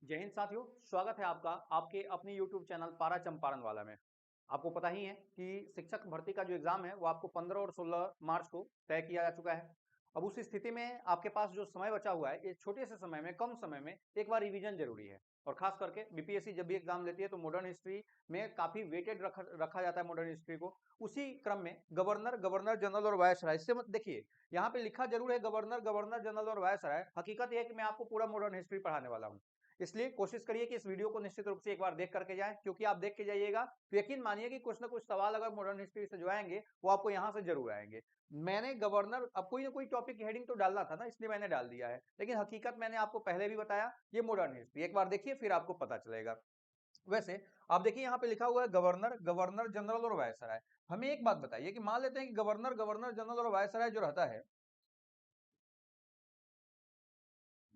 जय हिंद साथियों, स्वागत है आपका आपके अपने YouTube चैनल पारा चंपारण वाला में। आपको पता ही है कि शिक्षक भर्ती का जो एग्जाम है वो आपको 15 और 16 मार्च को तय किया जा चुका है। अब उस स्थिति में आपके पास जो समय बचा हुआ है, ये छोटे से समय में, कम समय में एक बार रिवीजन जरूरी है। और खास करके बीपीएससी जब भी एग्जाम लेती है तो मॉडर्न हिस्ट्री में काफी वेटेड रखा जाता है मॉडर्न हिस्ट्री को। उसी क्रम में गवर्नर, गवर्नर जनरल और वायसराय, इससे मत देखिए, यहाँ पे लिखा जरूर है गवर्नर, गवर्नर जनरल और वायसराय। हकीकत यह है कि मैं आपको पूरा मॉडर्न हिस्ट्री पढ़ाने वाला हूँ। इसलिए कोशिश करिए कि इस वीडियो को निश्चित रूप से एक बार देख करके जाएं, क्योंकि आप देख के जाइएगा तो यकीन मानिए कि कुछ ना कुछ सवाल अगर मॉडर्न हिस्ट्री से जो आएंगे वो आपको यहाँ से जरूर आएंगे। मैंने गवर्नर, अब कोई ना कोई टॉपिक हेडिंग तो डालना था ना, इसलिए मैंने डाल दिया है, लेकिन हकीकत मैंने आपको पहले भी बताया, ये मॉडर्न हिस्ट्री एक बार देखिए फिर आपको पता चलेगा। वैसे आप देखिए यहाँ पे लिखा हुआ है गवर्नर, गवर्नर जनरल और वायसराय। हमें एक बात बताइए कि मान लेते हैं कि गवर्नर, गवर्नर जनरल और वायसराय जो रहता है,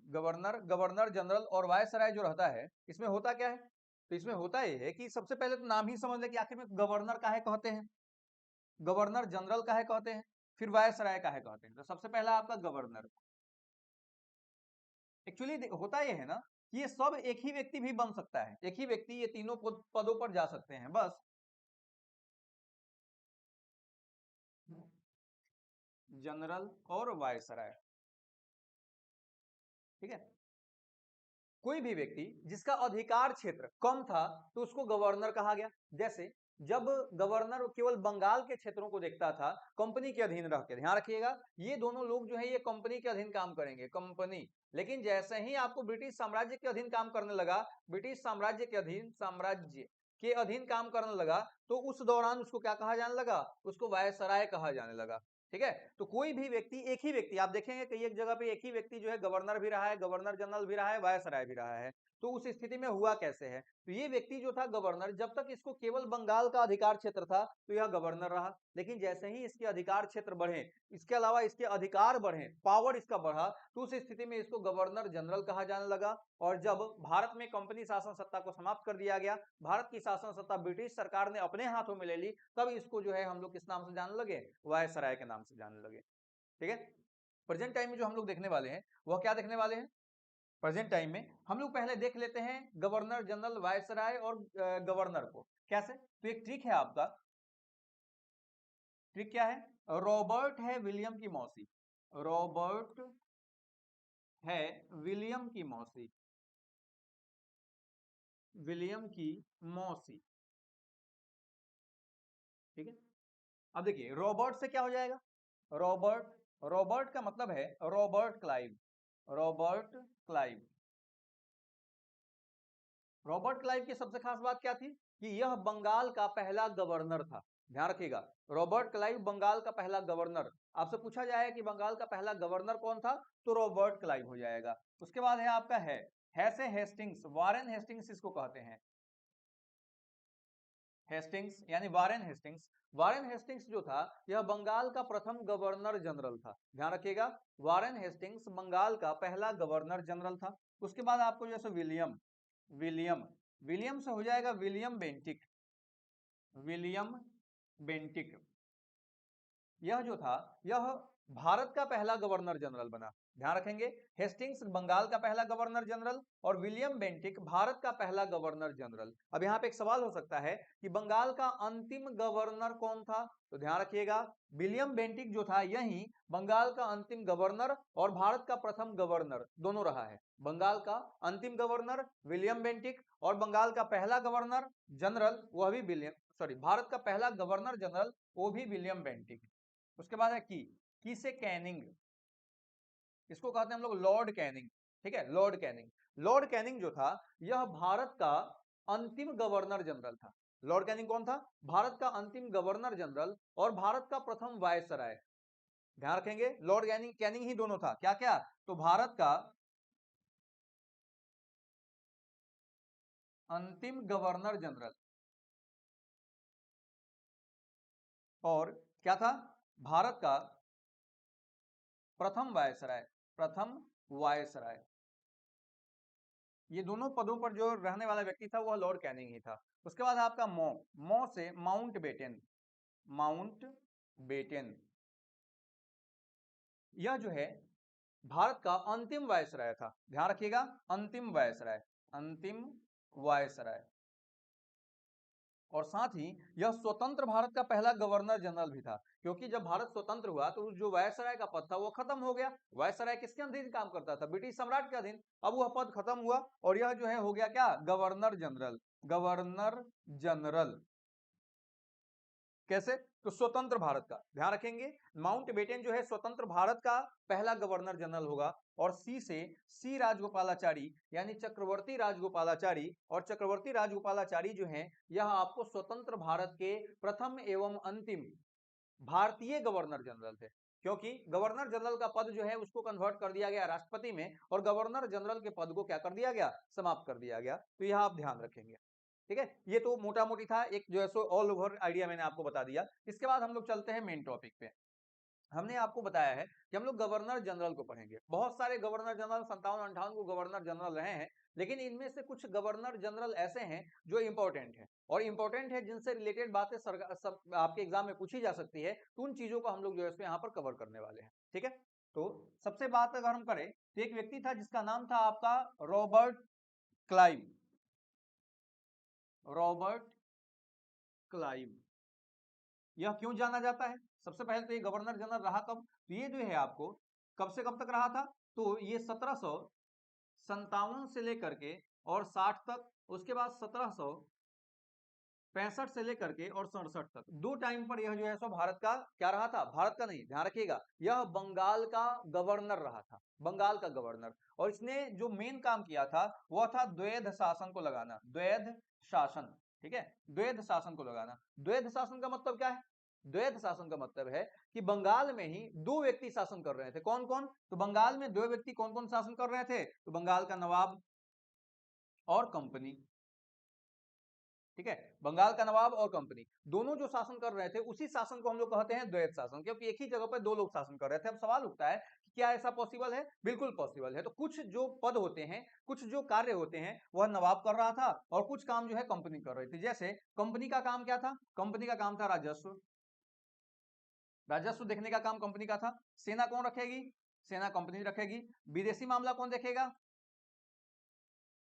गवर्नर, गवर्नर जनरल और वायसराय जो रहता है, इसमें होता क्या है? तो इसमें होता यह है कि सबसे पहले तो नाम ही समझ ले कि आखिर में गवर्नर काहे कहते हैं, गवर्नर जनरल काहे कहते हैं, फिर वायसराय काहे कहते हैं। तो सबसे पहला आपका गवर्नर। एक्चुअली होता यह है ना कि ये सब एक ही व्यक्ति भी बन सकता है, एक ही व्यक्ति ये तीनों पदों पर जा सकते हैं बस। जनरल और वायसराय, ठीक है। कोई भी व्यक्ति जिसका अधिकार क्षेत्र कम था तो उसको गवर्नर कहा गया। जैसे जब गवर्नर केवल बंगाल के क्षेत्रों को देखता था, कंपनी के अधीन रह के, ध्यान रखिएगा ये दोनों लोग जो है ये कंपनी के अधीन काम करेंगे, कंपनी। लेकिन जैसे ही आपको ब्रिटिश साम्राज्य के अधीन काम करने लगा, ब्रिटिश साम्राज्य के अधीन, साम्राज्य के अधीन काम करने लगा, तो उस दौरान उसको क्या कहा जाने लगा? उसको वायसराय कहा जाने लगा। ठीक है। तो कोई भी व्यक्ति, एक ही व्यक्ति, आप देखेंगे कई एक जगह पे एक ही व्यक्ति जो है गवर्नर भी रहा है, गवर्नर जनरल भी रहा है, वायसराय भी रहा है। तो उस स्थिति में हुआ कैसे है? तो ये व्यक्ति जो था गवर्नर, जब तक इसको केवल बंगाल का अधिकार क्षेत्र था तो यह गवर्नर रहा। लेकिन जैसे ही इसके अधिकार क्षेत्र बढ़े, इसके अलावा इसके अधिकार बढ़े, पावर इसका बढ़ा, तो उस स्थिति में इसको गवर्नर जनरल कहा जाने लगा। और जब भारत में कंपनी शासन सत्ता को समाप्त कर दिया गया, भारत की शासन सत्ता ब्रिटिश सरकार ने अपने हाथों में ले ली, तब इसको जो है हम लोग किस नाम से जानने लगे? वायसराय के नाम से जानने लगे। ठीक है। प्रेजेंट टाइम में जो हम लोग देखने वाले हैं वह क्या देखने वाले हैं? प्रेजेंट टाइम में हम लोग पहले देख लेते हैं गवर्नर जनरल, वायसराय और गवर्नर को। कैसे? तो एक ट्रिक है आपका। ट्रिक क्या है? रॉबर्ट है विलियम की मौसी, रॉबर्ट है विलियम की मौसी, विलियम की मौसी। ठीक है। अब देखिए रॉबर्ट से क्या हो जाएगा? रॉबर्ट, रॉबर्ट का मतलब है Robert Clive, Robert Clive. Robert Clive की सबसे खास बात क्या थी? कि यह बंगाल का पहला गवर्नर था। ध्यान रखिएगा, रॉबर्ट क्लाइव बंगाल का पहला गवर्नर। आपसे पूछा जाए कि बंगाल का पहला गवर्नर कौन था, तो रॉबर्ट क्लाइव हो जाएगा। उसके बाद है आपका है से हेस्टिंग्स, वारेन हेस्टिंग्स इसको कहते हैं। हेस्टिंग्स यानी वारेन हेस्टिंग्स। वारेन हेस्टिंग्स जो था यह बंगाल का प्रथम गवर्नर जनरल था। ध्यान रखिएगा, वारेन हेस्टिंग्स बंगाल का पहला गवर्नर जनरल था। उसके बाद आपको जैसे विलियम, विलियम, विलियम से हो जाएगा विलियम बेंटिक, विलियम बेंटिक। यह जो था यह भारत का पहला गवर्नर जनरल बना। ध्यान रखेंगे, हेस्टिंग्स बंगाल का पहला गवर्नर जनरल और विलियम बेंटिक भारत का पहला गवर्नर जनरल। अब यहाँ पे एक सवाल हो सकता है कि बंगाल का अंतिम गवर्नर कौन था? तो ध्यान रखिएगा, विलियम बेंटिक जो था यही बंगाल का अंतिम गवर्नर और भारत का प्रथम गवर्नर दोनों रहा है। बंगाल का अंतिम गवर्नर विलियम बेंटिक और बंगाल का पहला गवर्नर जनरल वह भी विलियम, सॉरी, भारत का पहला गवर्नर जनरल वो भी विलियम बेंटिक। उसके बाद है की से कैनिंग, इसको कहते हैं हम लोग लॉर्ड कैनिंग। ठीक है, लॉर्ड कैनिंग। लॉर्ड कैनिंग जो था यह भारत का अंतिम गवर्नर जनरल था। लॉर्ड कैनिंग कौन था? भारत का अंतिम गवर्नर जनरल और भारत का प्रथम वायसराय। ध्यान रखेंगे, लॉर्ड कैनिंग, कैनिंग ही दोनों था। क्या क्या? तो भारत का अंतिम गवर्नर जनरल और क्या था? भारत का प्रथम वायसराय, प्रथम वायसराय। ये दोनों पदों पर जो रहने वाला व्यक्ति था वह लॉर्ड कैनिंग ही था। उसके बाद आपका मो, मो से माउंट बेटन, माउंट बेटन। यह जो है भारत का अंतिम वायसराय था। ध्यान रखिएगा, अंतिम वायसराय। अंतिम वायसराय, और साथ ही यह स्वतंत्र भारत का पहला गवर्नर जनरल भी था, क्योंकि जब भारत स्वतंत्र हुआ तो जो वायसराय का पद था वो खत्म हो गया। वायसराय किसके अधीन काम करता था? ब्रिटिश सम्राट के अधीन। अब वह पद खत्म हुआ और यह जो है हो गया क्या? Governor general. गवर्नर जनरल कैसे? तो स्वतंत्र भारत का ध्यान रखेंगे, माउंटबेटन जो है स्वतंत्र भारत का पहला गवर्नर जनरल होगा। और सी से सी राजगोपालाचारी यानी चक्रवर्ती राजगोपालाचारी, और चक्रवर्ती राजगोपालाचारी जो हैं यह आपको स्वतंत्र भारत के प्रथम एवं अंतिम भारतीय गवर्नर जनरल थे, क्योंकि गवर्नर जनरल का पद जो है उसको कन्वर्ट कर दिया गया राष्ट्रपति में, और गवर्नर जनरल के पद को क्या कर दिया गया? समाप्त कर दिया गया। तो यह आप ध्यान रखेंगे, ठीक है। ये तो मोटा मोटी था, एक जो है सो ऑल ओवर आइडिया मैंने आपको बता दिया। इसके बाद हम लोग चलते हैं मेन टॉपिक पे। हमने आपको बताया है कि हम लोग गवर्नर जनरल को पढ़ेंगे। बहुत सारे गवर्नर जनरल 57-58 को गवर्नर जनरल रहे हैं, लेकिन इनमें से कुछ गवर्नर जनरल ऐसे हैं जो इंपॉर्टेंट है, और इंपॉर्टेंट है जिनसे रिलेटेड बातें सब आपके एग्जाम में पूछी जा सकती है। तो उन चीजों को हम लोग जो है यहाँ पर कवर करने वाले हैं, ठीक है। तो सबसे बात अगर हम करें तो एक व्यक्ति था जिसका नाम था आपका रॉबर्ट क्लाइव। रॉबर्ट क्लाइव, यह क्यों जाना जाता है? सबसे पहले तो ये गवर्नर जनरल रहा कब? तो ये जो है आपको कब से कब तक रहा था? तो ये 1757 से लेकर के और 60 तक, उसके बाद 1765 से लेकर के और 67 तक, दो टाइम पर यह जो है सो भारत का क्या रहा था? भारत का नहीं, ध्यान रखिएगा, यह बंगाल का गवर्नर रहा था, बंगाल का गवर्नर। और इसने जो मेन काम किया था वह था द्वैध शासन को लगाना, द्वैध शासन, ठीक है, द्वैध शासन को लगाना। द्वैध शासन का मतलब क्या है? द्वैध शासन का मतलब है कि बंगाल में ही दो व्यक्ति शासन कर रहे थे। कौन कौन? तो बंगाल में दो व्यक्ति कौन कौन शासन कर रहे थे? तो बंगाल का नवाब और कंपनी, ठीक है, बंगाल का नवाब और कंपनी दोनों जो शासन कर रहे थे, उसी शासन को हम लोग कहते हैं द्वैध शासन, क्योंकि एक ही जगह पर दो लोग शासन कर रहे थे। अब सवाल उठता है कि क्या ऐसा पॉसिबल है? बिल्कुल पॉसिबल है। तो कुछ जो पद होते हैं, कुछ जो कार्य होते हैं वह नवाब कर रहा था, और कुछ काम जो है कंपनी कर रही थी। जैसे कंपनी का काम क्या था? कंपनी का काम था राजस्व, राजस्व देखने का काम कंपनी का था। सेना कौन रखेगी? सेना कंपनी रखेगी। विदेशी मामला कौन देखेगा?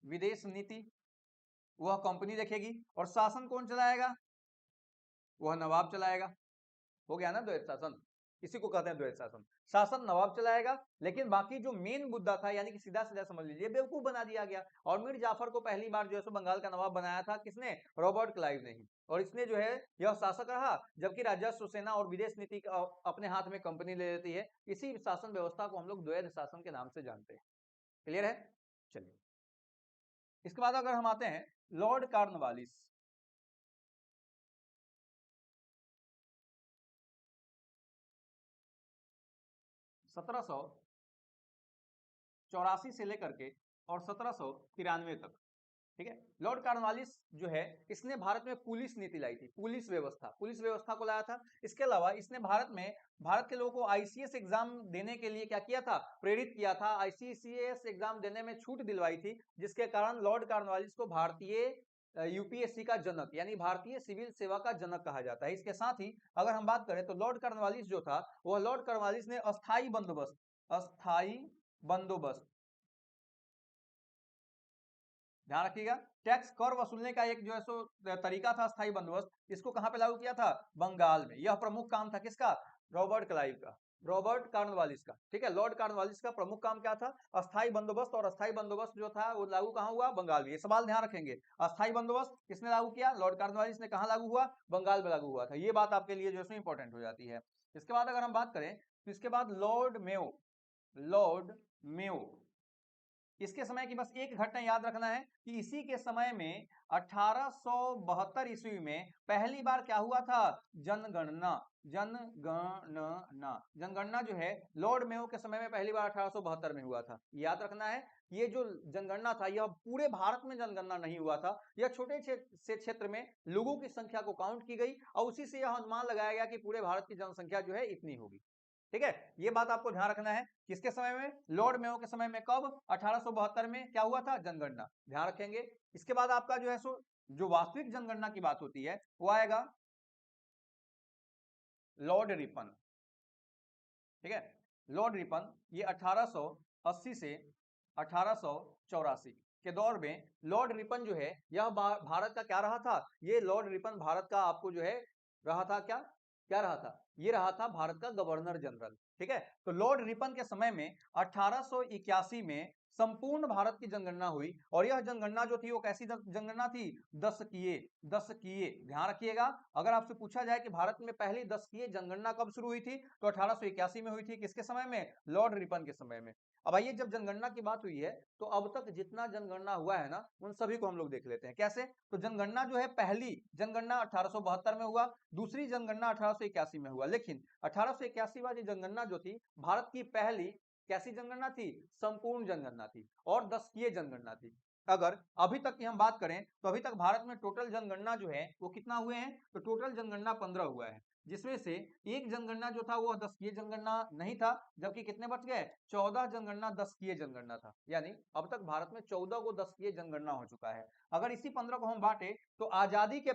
विदेश नीति वह कंपनी देखेगी। और शासन कौन चलाएगा? वह नवाब चलाएगा। हो गया ना द्वैध शासन, इसी को कहते हैं द्वैध शासन। शासन नवाब चलाएगा, लेकिन बाकी जो मेन मुद्दा था, यानी कि सीधा सीधा समझ लीजिए बेवकूफ बना दिया गया। और मीर जाफर को पहली बार जो है सो बंगाल का नवाब बनाया था किसने? रॉबर्ट क्लाइव ने ही। और इसने जो है यह शासक रहा, जबकि राजस्व, सेना और विदेश नीति अपने हाथ में कंपनी ले लेती है। इसी शासन व्यवस्था को हम लोग द्वैध शासन के नाम से जानते हैं। क्लियर है? चलिए, इसके बाद अगर हम आते हैं लॉर्ड कॉर्नवालिस। 1784 से लेकर के और 1793 तक, ठीक है। लॉर्ड कॉर्नवालिस जो है इसने भारत में पुलिस नीति लाई थी, पुलिस व्यवस्था, पुलिस व्यवस्था को लाया था। इसके अलावा इसने भारत में भारत के लोगों को आईसीएस एग्जाम देने के लिए क्या किया था? प्रेरित किया था। आईसीएस एग्जाम देने में छूट दिलवाई थी, जिसके कारण लॉर्ड कॉर्नवालिस को भारतीय यूपीएससी का जनक यानी भारतीय सिविल सेवा का जनक कहा जाता है। इसके साथ ही अगर हम बात करें तो लॉर्ड कॉर्नवालिस जो था, वह लॉर्ड कॉर्नवालिस ने अस्थाई बंदोबस्त, अस्थाई बंदोबस्त, ध्यान रखिएगा, टैक्स कर वसूलने का एक जो है सो तरीका था स्थायी बंदोबस्त, इसको कहां पे लागू किया था? बंगाल में। यह प्रमुख काम था किसका? रॉबर्ट क्लाइव का, रॉबर्ट कॉर्नवालिस का, ठीक है। लॉर्ड कॉर्नवालिस का प्रमुख काम क्या था? अस्थाई बंदोबस्त। और अस्थाई बंदोबस्त जो था वो लागू कहां हुआ? बंगाल में। ये सवाल ध्यान रखेंगे, अस्थाई बंदोबस्त किसने लागू किया? लॉर्ड कॉर्नवालिस ने। कहां लागू हुआ? बंगाल में लागू हुआ था। ये बात आपके लिए जो है इंपॉर्टेंट हो जाती है। इसके बाद अगर हम बात करें तो इसके बाद लॉर्ड मेयो, लॉर्ड मेयो, इसके समय की बस एक घटना याद रखना है कि इसी के समय में 1872 ईस्वी में पहली बार क्या हुआ था? जनगणना, जनगणना, जनगणना जो है लॉर्ड मेयो के समय में पहली बार 1872 में हुआ था। याद रखना है, ये जो जनगणना था यह पूरे भारत में जनगणना नहीं हुआ था, यह छोटे से क्षेत्र में लोगों की संख्या को काउंट की गई और उसी से यह अनुमान लगाया गया कि पूरे भारत की जनसंख्या जो है इतनी होगी, ठीक है। ये बात आपको ध्यान रखना है। किसके समय में? लॉर्ड मेयो के समय में। कब? 1872 में क्या हुआ था? जनगणना, ध्यान रखेंगे। इसके बाद आपका जो है सो जो वास्तविक जनगणना की बात होती है वो आएगा लॉर्ड रिपन, ठीक है। लॉर्ड रिपन ये 1880 से 1884 के दौर में लॉर्ड रिपन जो है यह भारत का क्या रहा था, ये लॉर्ड रिपन भारत का आपको जो है रहा था, क्या क्या रहा था, ये रहा था भारत का गवर्नर जनरल। ठीक है, तो लॉर्ड रिपन के समय में 1881 में संपूर्ण भारत की जनगणना हुई और यह जनगणना जो थी वो कैसी जनगणना थी, दशकीय। दशकीय ध्यान रखिएगा, अगर आपसे पूछा जाए कि भारत में पहली दशकीय जनगणना कब शुरू हुई थी तो 1881 में हुई थी। किसके समय में, लॉर्ड रिपन के समय में। अब आइए, जब जनगणना की बात हुई है तो अब तक जितना जनगणना हुआ है ना उन सभी को हम लोग देख लेते हैं। कैसे, तो जनगणना जो है, पहली जनगणना 1872 में हुआ, दूसरी जनगणना 1881 में हुआ, लेकिन 1881 वाली जनगणना जो थी भारत की पहली कैसी जनगणना थी, संपूर्ण जनगणना थी और दशकीय जनगणना थी। अगर अभी तक की हम बात करें तो अभी तक भारत में टोटल जनगणना जो है वो कितना हुए हैं, तो टोटल जनगणना 15 हुआ है, जिसमें से एक जनगणना जो था वो दशकीय जनगणना नहीं था, जबकि कितने बच गए, 14 जनगणना दशकीय जनगणना था। यानी अब तक भारत में 14 को दशकीय जनगणना हो चुका है। अगर इसी 15 को हम बांटे तो आजादी के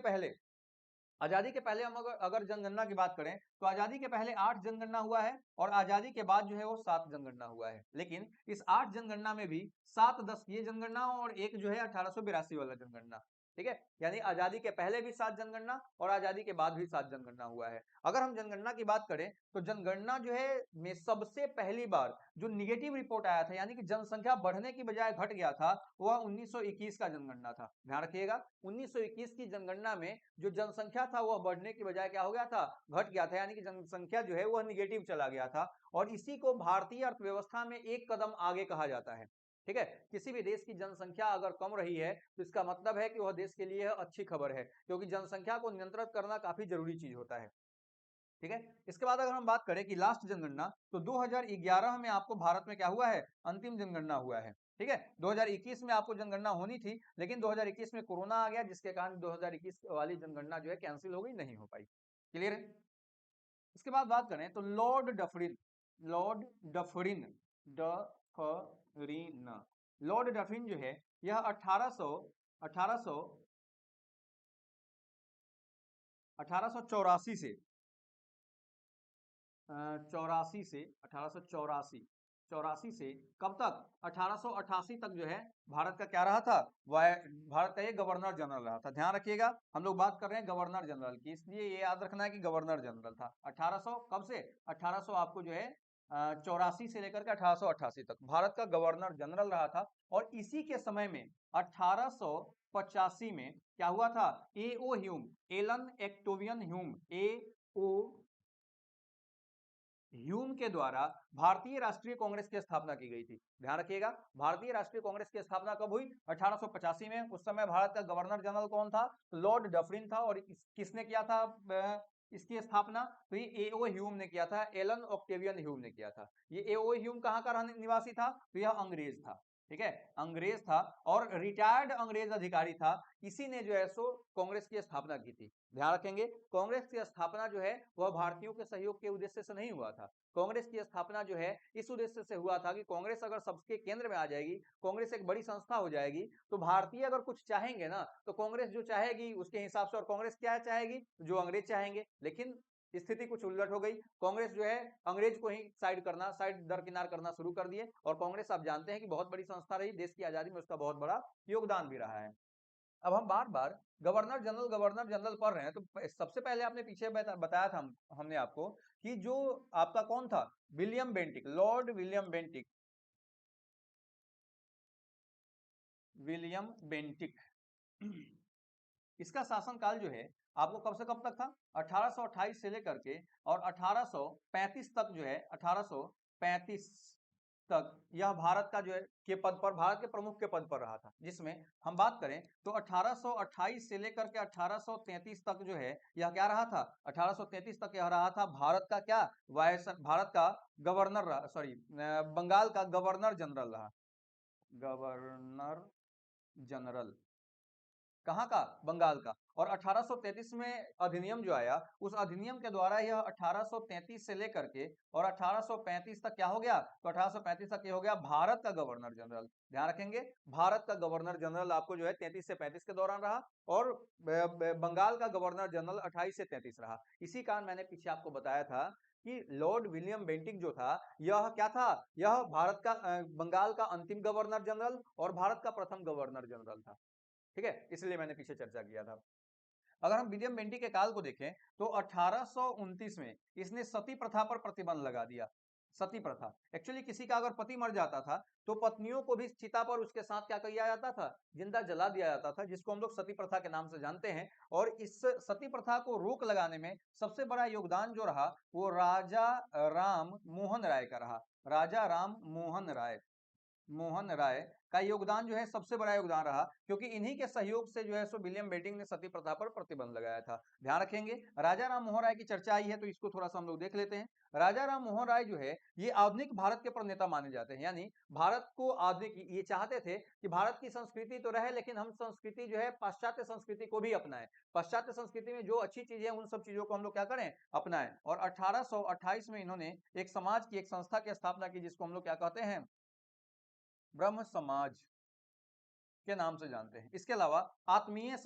पहले हम अगर जनगणना की बात करें तो आजादी के पहले 8 जनगणना हुआ है और आजादी के बाद जो है वो 7 जनगणना हुआ है। लेकिन इस 8 जनगणना में भी 7 दशकीय जनगणना और एक जो है 1882 वाला जनगणना। ठीक है, यानी आजादी के पहले भी 7 जनगणना और आजादी के बाद भी 7 जनगणना हुआ है। अगर हम जनगणना की बात करें तो जनगणना जो है में सबसे पहली बार जो निगेटिव रिपोर्ट आया था, यानी कि जनसंख्या बढ़ने की बजाय घट गया था, वह 1921 का जनगणना था। ध्यान रखिएगा, 1921 की जनगणना में जो जनसंख्या था वह बढ़ने की बजाय क्या हो गया था, घट गया था, यानी कि जनसंख्या जो है वह निगेटिव चला गया था। और इसी को भारतीय अर्थव्यवस्था में एक कदम आगे कहा जाता है। ठीक है, किसी भी देश की जनसंख्या अगर कम रही है तो इसका मतलब है कि वह देश के लिए अच्छी खबर है, क्योंकि जनसंख्या को नियंत्रित करना काफी जरूरी चीज होता है। ठीक है, इसके बाद अगर हम बात करें कि लास्ट जनगणना, तो 2011 में आपको भारत में क्या हुआ है, अंतिम जनगणना हुआ है। ठीक है, 2021 में आपको जनगणना होनी थी, लेकिन 2021 में कोरोना आ गया, जिसके कारण 2021 वाली जनगणना जो है कैंसिल हो गई, नहीं हो पाई। क्लियर है। इसके बाद बात करें तो Lord Dufferin Dufferin Lord Dufferin जो है यह 1884 से चौरासी से 1884 चौरासी से कब तक, 1888 तक जो है भारत का क्या रहा था, भारत का ये गवर्नर जनरल रहा था। ध्यान रखिएगा, हम लोग बात कर रहे हैं गवर्नर जनरल की, इसलिए ये याद रखना है कि गवर्नर जनरल था 1800 कब से, 1800 आपको जो है 84 से लेकर के 1888 तक भारत का गवर्नर जनरल रहा था। और इसी के समय में 1885 में क्या हुआ था, ए ओ ह्यूम, एलन एक्टोवियन ह्यूम, ए ओ ह्यूम के द्वारा भारतीय राष्ट्रीय कांग्रेस की स्थापना की गई थी। ध्यान रखिएगा, भारतीय राष्ट्रीय कांग्रेस की स्थापना कब हुई, 1885 में। उस समय भारत का गवर्नर जनरल कौन था, लॉर्ड डफरिन था। और किसने किया था इसकी स्थापना, तो ये एओ ह्यूम ने किया था, एलन ऑक्टेवियन ह्यूम ने किया था। ये एओ ह्यूम कहाँ का निवासी था, तो यह अंग्रेज था। ठीक है, अंग्रेज था और रिटायर्ड अंग्रेज अधिकारी था। इसी ने जो है सो कांग्रेस की स्थापना की थी। ध्यान रखेंगे, कांग्रेस की स्थापना जो है वह भारतीयों के सहयोग के उद्देश्य से नहीं हुआ था। कांग्रेस की स्थापना जो है इस उद्देश्य से हुआ था कि कांग्रेस अगर सबके केंद्र में आ जाएगी, कांग्रेस एक बड़ी संस्था हो जाएगी, तो भारतीय अगर कुछ चाहेंगे ना तो कांग्रेस जो चाहेगी उसके हिसाब से, और कांग्रेस क्या चाहेगी, जो अंग्रेज चाहेंगे। लेकिन स्थिति कुछ उलट हो गई, कांग्रेस जो है अंग्रेज को ही साइड दरकिनार करना शुरू कर दिए। और कांग्रेस आप जानते हैं कि बहुत बड़ी संस्था रही, देश की आजादी में उसका बहुत बड़ा योगदान भी रहा है। अब हम बार बार गवर्नर जनरल पढ़ रहे हैं, तो सबसे पहले आपने पीछे बताया था हमने आपको कि जो आपका कौन था, William Bentinck, Lord William Bentinck इसका शासनकाल जो है आपको कब से कब तक था, 1828 से लेकर के और 1835 तक जो है, 1835 तक यह भारत का जो है के पद पर, भारत के प्रमुख के पद पर रहा था। जिसमें हम बात करें तो 1828 से लेकर के 1833 तक जो है यह क्या रहा था, 1833 तक यह रहा था भारत का क्या, भारत का गवर्नर रहा, सॉरी बंगाल का गवर्नर जनरल रहा, गवर्नर जनरल कहाँ का, बंगाल का। और 1833 में अधिनियम जो आया, उस अधिनियम के द्वारा यह 1833 से लेकर के और 1835 तक क्या हो गया, तो 1835 तक ये हो गया भारत का गवर्नर जनरल। ध्यान रखेंगे, भारत का गवर्नर जनरल आपको जो है 33 से 35 के दौरान रहा और बंगाल का गवर्नर जनरल 28 से 33 रहा। इसी कारण मैंने पीछे आपको बताया था कि लॉर्ड विलियम बेंटिक जो था यह क्या था, यह भारत का बंगाल का अंतिम गवर्नर जनरल और भारत का प्रथम गवर्नर जनरल था। ठीक है, इसलिए मैंने पीछे चर्चा किया था। अगर हम विलियम बेंटिक के काल को देखें तो 1829 में इसने सती प्रथा पर प्रतिबंध लगा दिया। सती प्रथा, एक्चुअली किसी का अगर पति मर जाता था तो पत्नियों को भी चिता पर उसके साथ क्या किया जाता था, जिंदा जला दिया जाता था, जिसको हम लोग सती प्रथा के नाम से जानते हैं। और इस सती प्रथा को रोक लगाने में सबसे बड़ा योगदान जो रहा वो राजा राम मोहन राय का रहा। राजा राम मोहन राय का योगदान जो है सबसे बड़ा योगदान रहा, क्योंकि इन्हीं के सहयोग से जो है सो विलियम बेंटिक ने सती प्रथा पर प्रतिबंध लगाया था। ध्यान रखेंगे, राजा राम मोहन राय की चर्चा आई है तो इसको थोड़ा सा हम लोग देख लेते हैं। राजा राम मोहन राय जो है ये आधुनिक भारत के प्रणेता माने जाते हैं, यानी भारत को आधुनिक, ये चाहते थे कि भारत की संस्कृति तो रहे लेकिन हम संस्कृति जो है पाश्चात्य संस्कृति को भी अपनाएं, पाश्चात्य संस्कृति में जो अच्छी चीजें हैं उन सब चीजों को हम लोग क्या करें, अपनाएं। और 1828 में इन्होंने एक समाज की, एक संस्था की स्थापना की जिसको हम लोग क्या कहते हैं, ब्रह्म समाज के नाम से जानते हैं। इसके अलावा आत्मीय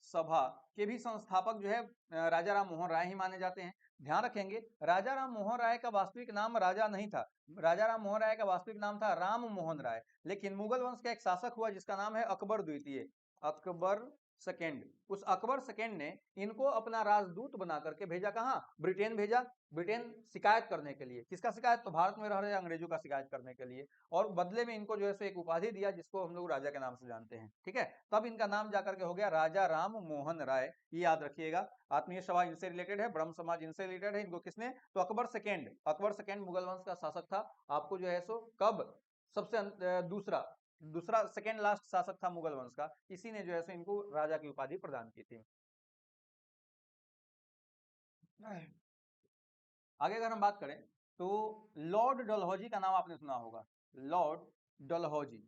सभा के भी संस्थापक जो है राजा राम मोहन राय ही माने जाते हैं। ध्यान रखेंगे, राजा राम मोहन राय का वास्तविक नाम राजा नहीं था, राजा राम मोहन राय का वास्तविक नाम था राम मोहन राय। लेकिन मुगल वंश का एक शासक हुआ जिसका नाम है अकबर द्वितीय, अकबर सेकेंड। उस अकबर सेकेंड ने इनको अपना राजदूत बना करके भेजा, कहां, ब्रिटेन भेजा। ब्रिटेन शिकायत करने के लिए, किसका शिकायत, तो भारत में रह रहे अंग्रेजों का शिकायत करने के लिए। और बदले में इनको जो है एक उपाधि दिया जिसको हम लोग राजा के नाम से जानते हैं। ठीक है, तब इनका नाम जाकर के हो गया राजा राम मोहन राय, ये याद रखिएगा। आत्मीय सभा इनसे रिलेटेड है, ब्रह्म समाज इनसे रिलेटेड है। इनको किसने, तो अकबर सेकेंड मुगल वंश का शासक था। आपको जो है सो कब सबसे दूसरा दूसरा सेकेंड लास्ट शासक था मुगल वंश का, इसी ने जो है सो इनको राजा की उपाधि प्रदान की थी। आगे अगर हम बात करें तो लॉर्ड डलहौजी का नाम आपने सुना होगा, लॉर्ड डलहौजी,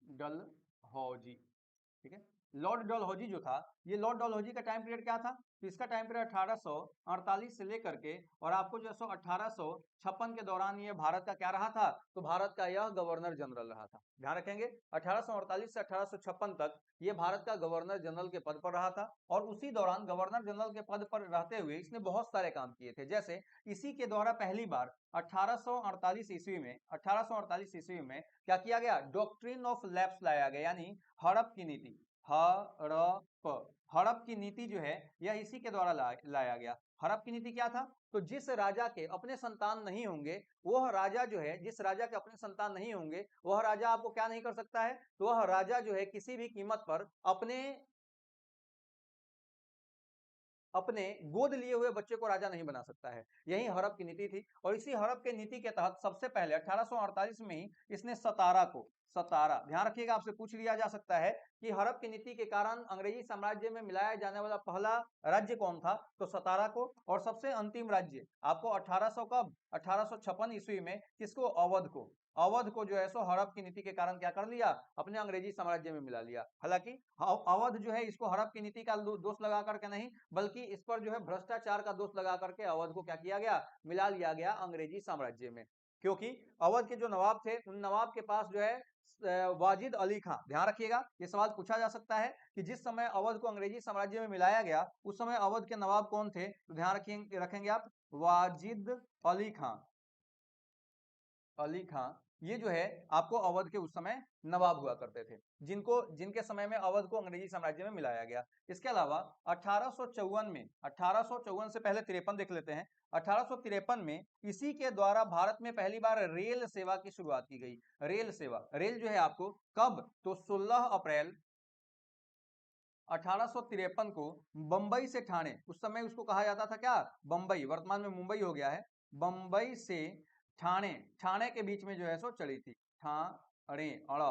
डलहौजी, ठीक है। लॉर्ड डलहौजी जो था, ये लॉर्ड डलहौजी का टाइम पीरियड क्या था, तो इसका टाइम पीरियड 1848 से लेकर के और आपको जो है 1856 के दौरान ये भारत का क्या रहा था, तो भारत का यह गवर्नर जनरल रहा था। ध्यान रखेंगे, 1848 से 1856 तक ये भारत का गवर्नर जनरल के पद पर रहा था। और उसी दौरान गवर्नर जनरल के पद पर रहते हुए इसने बहुत सारे काम किए थे। जैसे इसी के द्वारा पहली बार 1848 ईस्वी में क्या किया गया, डॉक्ट्रिन ऑफ लैप्स लाया गया, यानी हड़प की नीति। हड़प की नीति जो है यह इसी के द्वारा लाया गया। हड़प की नीति क्या था, तो जिस राजा के अपने संतान नहीं होंगे, वह राजा जो है, जिस राजा के अपने संतान नहीं होंगे वह राजा आपको क्या नहीं कर सकता है, तो वह राजा जो है किसी भी कीमत पर अपने गोद लिए हुए बच्चे को राजा नहीं बना सकता है। यही हड़प की नीति थी। और इसी हड़प की नीति के तहत सबसे पहले 1848 में ही इसने सतारा, ध्यान रखिएगा, आपसे पूछ लिया जा सकता है कि हड़प की नीति के कारण अंग्रेजी साम्राज्य में मिलाया जाने वाला पहला राज्य कौन था, तो सतारा को। और सबसे अंतिम राज्य आपको 1800 कब, 1856 ईस्वी में किसको, अवध को जो है सो हड़प की नीति के कारण क्या कर लिया, अपने अंग्रेजी साम्राज्य में मिला लिया। हालांकि अवध जो है इसको हड़प की नीति का दोष लगा करके नहीं, बल्कि इस पर जो है भ्रष्टाचार का दोष लगा करके अवध को क्या किया गया, मिला लिया गया अंग्रेजी साम्राज्य में। क्योंकि अवध के जो नवाब थे उन नवाब के पास जो है वाजिद अली खां, ध्यान रखिएगा ये सवाल पूछा जा सकता है कि जिस समय अवध को अंग्रेजी साम्राज्य में मिलाया गया उस समय अवध के नवाब कौन थे, तो ध्यान रखेंगे आप, वाजिद अली खां, ये जो है आपको अवध के उस समय नवाब हुआ करते थे, जिनके समय में अवध को अंग्रेजी साम्राज्य में मिलाया गया। इसके अलावा 1854 से पहले 53 देख लेते हैं। 1853 में इसी के द्वारा भारत में पहली बार रेल सेवा की शुरुआत की गई। रेल जो है आपको कब, तो 16 अप्रैल 1853 को बंबई से ठाणे, उस समय उसको कहा जाता था क्या, बंबई, वर्तमान में मुंबई हो गया है, बंबई से ठाणे के बीच में जो है सो चली थी, ठाणे अड़ा,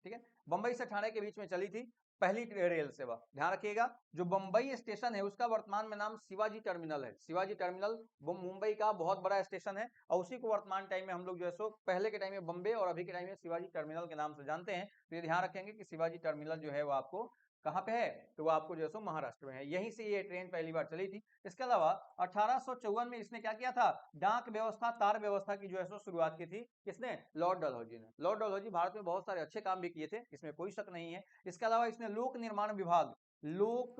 ठीक है, बंबई से ठाणे के बीच में चली थी पहली रेल सेवा। ध्यान रखिएगा, जो बंबई स्टेशन है उसका वर्तमान में नाम शिवाजी टर्मिनल है। शिवाजी टर्मिनल मुंबई का बहुत बड़ा स्टेशन है और उसी को वर्तमान टाइम में हम लोग जो है सो पहले के टाइम में बंबई और अभी के टाइम में शिवाजी टर्मिनल के नाम से जानते हैं। तो ये ध्यान रखेंगे कि शिवाजी टर्मिनल जो है वो आपको कहाँ पे है? तो वो आपको जो है सो महाराष्ट्र में है। यहीं से ये ट्रेन पहली बार चली थी। इसके अलावा 1854 में इसने क्या किया था? डाक व्यवस्था, तार व्यवस्था की जो है सो शुरुआत की थी। किसने? लॉर्ड डलहौजी ने। लॉर्ड डलहौजी भारत में बहुत सारे अच्छे काम भी किए थे, इसमें कोई शक नहीं है। इसके अलावा इसने लोक निर्माण विभाग, लोक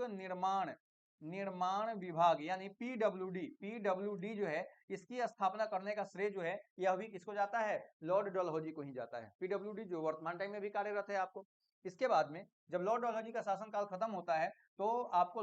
निर्माण विभाग यानी पीडब्ल्यूडी जो है, इसकी स्थापना करने का श्रेय जो है यह भी किसको जाता है? लॉर्ड डलहौजी को ही जाता है। पीडब्ल्यूडी जो वर्तमान टाइम में भी कार्यरत है आपको। इसके बाद में जब लॉर्ड डलहौजी का शासनकाल खत्म होता है तो आपको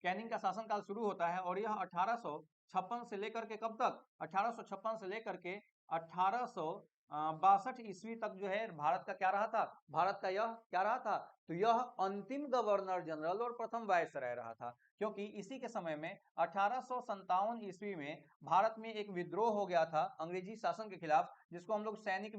कैनिंग का शासनकाल शुरू होता है और यह 1856 से लेकर के कब तक? 1856 से लेकर के 1862 ईस्वी तक जो है भारत का क्या रहा था? भारत का यह क्या रहा था? तो यह अंतिम गवर्नर जनरल और प्रथम वायसराय रहा था, क्योंकि इसी के समय में 1857 ईस्वी में भारत में एक विद्रोह हो गया था अंग्रेजी शासन के खिलाफ, जिसको हम लोग सैनिक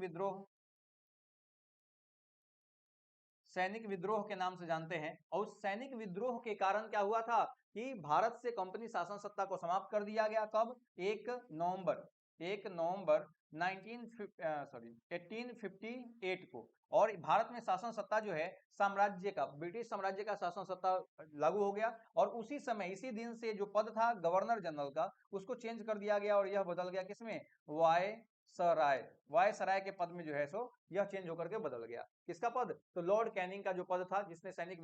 विद्रोह के नाम से जानते हैं। और उस सैनिक विद्रोह के कारण क्या हुआ था कि भारत से कंपनी शासन सत्ता को समाप्त कर दिया गया। कब? 1 नवंबर 1858 को। और भारत में शासन सत्ता जो है साम्राज्य का, ब्रिटिश साम्राज्य का शासन सत्ता लागू हो गया। और उसी समय, इसी दिन से जो पद था गवर्नर जनरल का, उसको चेंज कर दिया गया और यह बदल गया किसमें? वायसराय के पद में जो है सो यह चेंज होकर के बदल गया। किसका पद? तो लॉर्ड कैनिंग का जो पद था, जिसके समय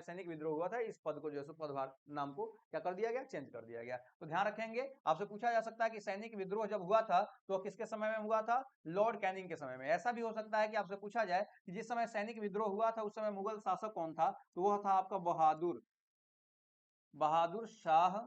सैनिक विद्रोह हुआ था, इस पद को जो है सो पदभार नाम को क्या कर दिया गया? चेंज कर दिया गया। तो ध्यान रखेंगे, आपसे पूछा जा सकता है कि सैनिक विद्रोह जब हुआ था तो किसके समय में हुआ था? लॉर्ड कैनिंग के समय में। ऐसा भी हो सकता है कि आपसे पूछा जाए कि जिस समय सैनिक विद्रोह हुआ था उस समय मुगल शासक कौन था? तो वह था आपका बहादुर शाह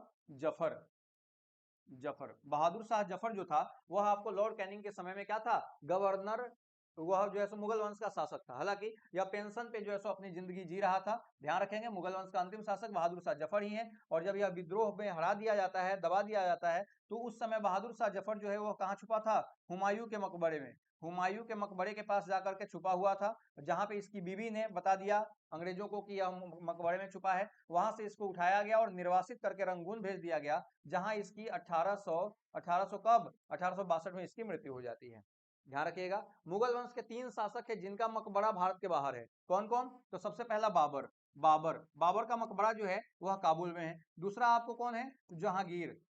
बहादुर शाह जफर जो था वह आपको लॉर्ड कैनिंग के समय में क्या था? गवर्नर। वह जो है सो मुगल वंश का शासक था। हालांकि यह पेंशन पे जो है सो अपनी जिंदगी जी रहा था। ध्यान रखेंगे, मुगल वंश का अंतिम शासक बहादुर शाह जफर ही है। और जब यह विद्रोह में हरा दिया जाता है, दबा दिया जाता है, तो उस समय बहादुर शाह जफर जो है वह कहाँ छुपा था? हुमायूं के मकबरे में। हुमायूं के मकबरे के पास जाकर के छुपा हुआ था, जहां पे इसकी बीवी ने बता दिया अंग्रेजों को कि यह मकबरे में छुपा है। वहां से इसको उठाया गया और निर्वासित करके रंगून भेज दिया गया, जहां इसकी 1800 कब? 1862 में इसकी मृत्यु हो जाती है। ध्यान रखिएगा, मुगल वंश के 3 शासक है जिनका मकबरा भारत के बाहर है। कौन कौन? तो सबसे पहला बाबर का मकबरा जो है वह काबुल में है। दूसरा आपको कौन है?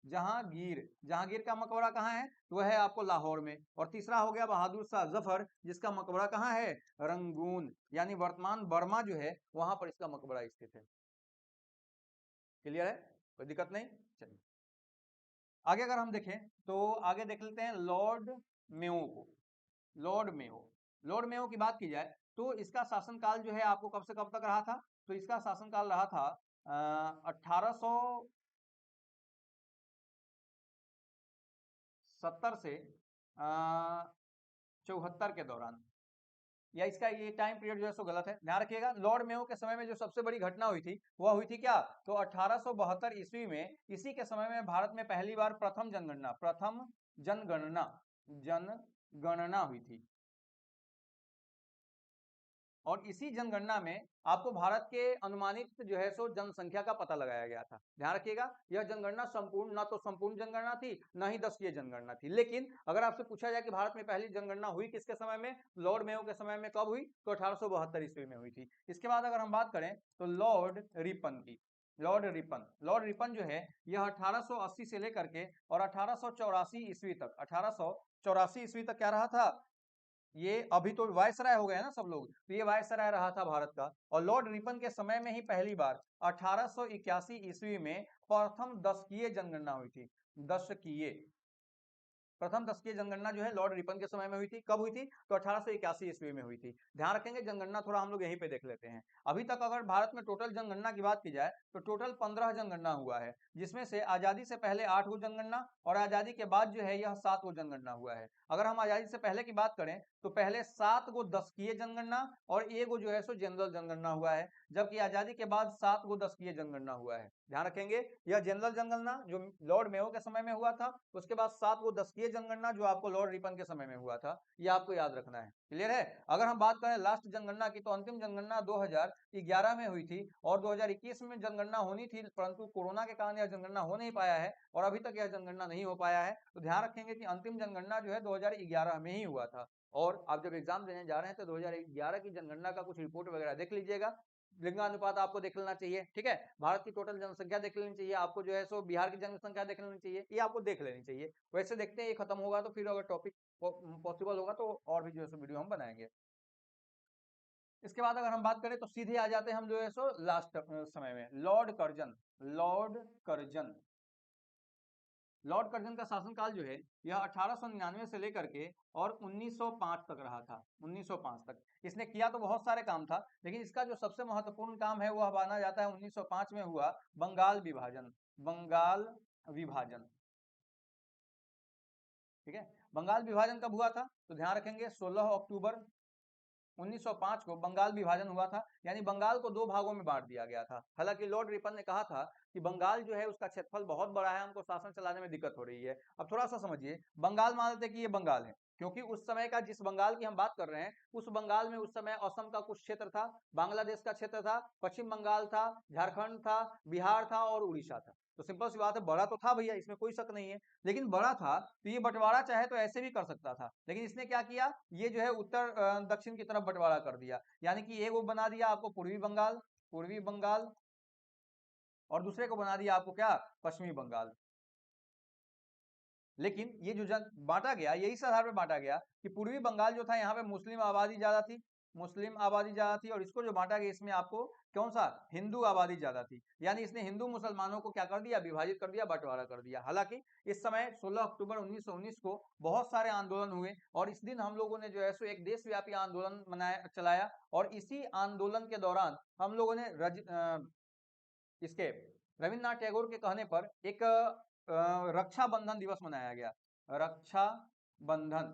जहांगीर का मकबरा कहाँ है? तो वह है आपको लाहौर में। और तीसरा हो गया बहादुर शाह जफर, जिसका मकबरा कहाँ है? रंगून, यानी वर्तमान बर्मा जो है वहां पर इसका मकबरा स्थित है। क्लियर है? कोई दिक्कत नहीं। चलिए आगे अगर हम देखें तो आगे देख लेते हैं लॉर्ड मेयो को। लॉर्ड मेयो की बात की जाए तो इसका शासनकाल जो है आपको कब से कब तक रहा था? तो इसका शासनकाल रहा था 1870 से 74 के दौरान, या इसका ये टाइम पीरियड जो है सो गलत है। ध्यान रखिएगा, लॉर्ड मेयो के समय में जो सबसे बड़ी घटना हुई थी वह हुई थी क्या? तो 1872 ईस्वी में, इसी के समय में भारत में पहली बार प्रथम जनगणना हुई थी। और इसी जनगणना में आपको भारत के अनुमानित जो है सो जनसंख्या का पता लगाया गया था। ध्यान रखिएगा, यह जनगणना संपूर्ण ना तो संपूर्ण जनगणना थी, ना ही 10वीं जनगणना थी। लेकिन अगर आपसे पूछा जाए कि भारत में पहली जनगणना हुई किसके समय में? लॉर्ड मेयो के समय में। कब हुई? तो 1872 ईस्वी में हुई थी। इसके बाद अगर हम बात करें तो लॉर्ड रिपन जो है यह 1880 से लेकर के और 1884 ईस्वी तक क्या रहा था? ये अभी तो वायसराय हो गया ना सब लोग, तो ये वायसराय रहा था भारत का। और लॉर्ड रिपन के समय में ही पहली बार 1881 ईस्वी में प्रथम दशकीय जनगणना हुई थी। प्रथम दशकीय जनगणना जो है लॉर्ड रिपन के समय में हुई थी। कब हुई थी? तो 1881 ईस्वी में हुई थी। ध्यान रखेंगे, जनगणना थोड़ा हम लोग यहीं पे देख लेते हैं। अभी तक अगर भारत में टोटल जनगणना की बात की जाए तो टोटल 15 जनगणना हुआ है, जिसमें से आजादी से पहले 8 गो जनगणना और आजादी के बाद जो है यह 7 गो जनगणना हुआ है। अगर हम आजादी से पहले की बात करें तो पहले 7 गो दशकीय जनगणना और 1 गो जो है सो जनरल जनगणना हुआ है, जबकि आजादी के बाद 7 गो दशकीय जनगणना हुआ है। ध्यान रखेंगे, यह जनरल जनगणना जो लॉर्ड मेयो के समय में हुआ था, उसके बाद 7 गो दशकीय ये जनगणना जो आपको लॉर्ड रिपन के समय में हुआ था, ये आपको याद रखना है। क्लियर है? अगर हम बात करें लास्ट जनगणना की, तो अंतिम जनगणना 2011 में हुई थी और 2021 में जनगणना होनी थी, परंतु कोरोना के कारण यह जनगणना हो नहीं पाया है और अभी तक यह जनगणना नहीं हो पाया है। तो ध्यान रखेंगे कि अंतिम जनगणना जो है 2011 में ही हुआ था और आप जब एग्जाम देने जा रहे हैं तो 2011 की जनगणना का कुछ रिपोर्ट वगैरह देख लीजिएगा। लिंगानुपात आपको देख लेना चाहिए, ठीक है। भारत की टोटल जनसंख्या देख लेनी चाहिए आपको, जो है सो बिहार की जनसंख्या देख लेनी चाहिए, ये आपको देख लेनी चाहिए। वैसे देखते हैं ये खत्म होगा तो फिर अगर टॉपिक पॉसिबल होगा तो और भी जो है सो वीडियो हम बनाएंगे। इसके बाद अगर हम बात करें तो सीधे आ जाते हैं हम जो है सो लास्ट समय में, Lord Curzon. Lord Curzon, Lord Curzon का शासनकाल जो है यह 1899 से लेकर के और 1905 तक रहा था। 1905 तक इसने किया तो बहुत सारे काम था, लेकिन इसका जो सबसे महत्वपूर्ण काम है वह माना जाता है 1905 में हुआ बंगाल विभाजन। बंगाल विभाजन, ठीक है। बंगाल विभाजन कब हुआ था? तो ध्यान रखेंगे 16 अक्टूबर 1905 को बंगाल विभाजन हुआ था, यानी बंगाल को दो भागों में बांट दिया गया था। हालांकि लॉर्ड रिपन ने कहा था कि बंगाल जो है उसका क्षेत्रफल बहुत बड़ा है, हमको शासन चलाने में दिक्कत हो रही है। अब थोड़ा सा समझिए, बंगाल मान लेते कि ये बंगाल है, क्योंकि उस समय का जिस बंगाल की हम बात कर रहे हैं उस बंगाल में उस समय असम का कुछ क्षेत्र था, बांग्लादेश का क्षेत्र था, पश्चिम बंगाल था, झारखंड था, बिहार था और उड़ीसा था। तो सिंपल सी बात है, बड़ा तो था भैया, इसमें कोई शक नहीं है, लेकिन बड़ा था तो ये बंटवारा चाहे तो ऐसे भी कर सकता था, लेकिन इसने क्या किया, ये जो है उत्तर दक्षिण की तरफ बंटवारा कर दिया, यानी कि एक वो बना दिया आपको पूर्वी बंगाल, पूर्वी बंगाल, और दूसरे को बना दिया आपको क्या, पश्चिमी बंगाल। लेकिन ये जो जन बांटा गया, यही इस आधार पर बांटा गया कि पूर्वी बंगाल जो था यहाँ पे मुस्लिम आबादी ज्यादा थी, मुस्लिम आबादी ज्यादा थी, और इसको जो बांटा गया इसमें आपको कौन सा, हिंदू आबादी ज्यादा थी, यानी इसने हिंदू मुसलमानों को क्या कर दिया, विभाजित कर दिया, बंटवारा कर दिया। हालांकि इस समय 16 अक्टूबर 1919 को बहुत सारे आंदोलन हुए और इस दिन हम लोगों ने जो है सो एक देशव्यापी आंदोलन चलाया, और इसी आंदोलन के दौरान हम लोगों ने इसके रविन्द्रनाथ टैगोर के कहने पर एक रक्षाबंधन दिवस मनाया गया। रक्षा बंधन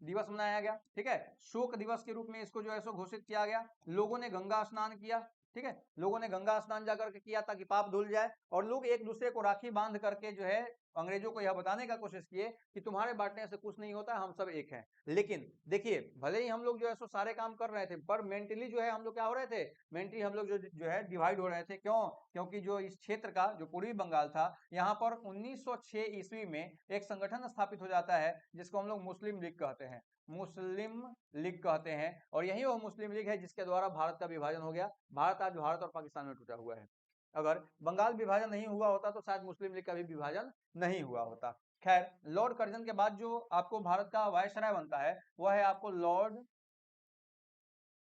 दिवस मनाया गया, ठीक है। शोक दिवस के रूप में इसको जो है सो घोषित किया गया। लोगों ने गंगा स्नान किया, ठीक है, लोगों ने गंगा स्नान जाकर के किया ताकि पाप धुल जाए, और लोग एक दूसरे को राखी बांध करके जो है अंग्रेजों को यह बताने का कोशिश किए कि तुम्हारे बांटने से कुछ नहीं होता, हम सब एक हैं। लेकिन देखिए, भले ही हम लोग जो है सो सारे काम कर रहे थे, पर मेंटली जो है हम लोग क्या हो रहे थे, मेंटली हम लोग जो है डिवाइड हो रहे थे। क्यों? क्योंकि जो इस क्षेत्र का जो पूर्वी बंगाल था, यहाँ पर 1906 ईस्वी में एक संगठन स्थापित हो जाता है जिसको हम लोग मुस्लिम लीग कहते हैं, मुस्लिम लीग कहते हैं, और यही वो मुस्लिम लीग है जिसके द्वारा भारत का विभाजन हो गया। भारत आज भारत और पाकिस्तान में टूटा हुआ है। अगर बंगाल विभाजन नहीं हुआ होता तो शायद मुस्लिम लीग का भी विभाजन नहीं हुआ होता। खैर, लॉर्ड कर्जन के बाद जो आपको भारत का वायसराय बनता है वह है आपको लॉर्ड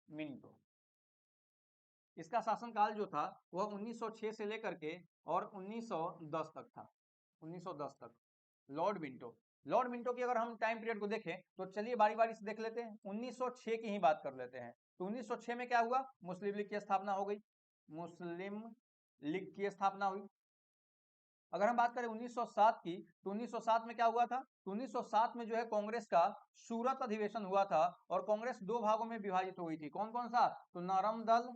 मिंटो। इसका शासनकाल जो था वह 1906 से लेकर के और 1910 तक था, 1910 तक। लॉर्ड मिंटो, लॉर्ड मिंटो की अगर हम टाइम पीरियड को देखें तो चलिए बारी बारी से देख लेते हैं। 1906 की ही बात कर लेते हैं। तो 1906 में क्या हुआ, मुस्लिम लीग की स्थापना हो गई, मुस्लिम लीग की स्थापना हुई। अगर हम बात करें 1907 की, तो 1907 में क्या हुआ था, तो 1907 में जो है कांग्रेस का सूरत अधिवेशन हुआ था, और कांग्रेस दो भागों में विभाजित हुई थी। कौन कौन सा, तो नरम दल,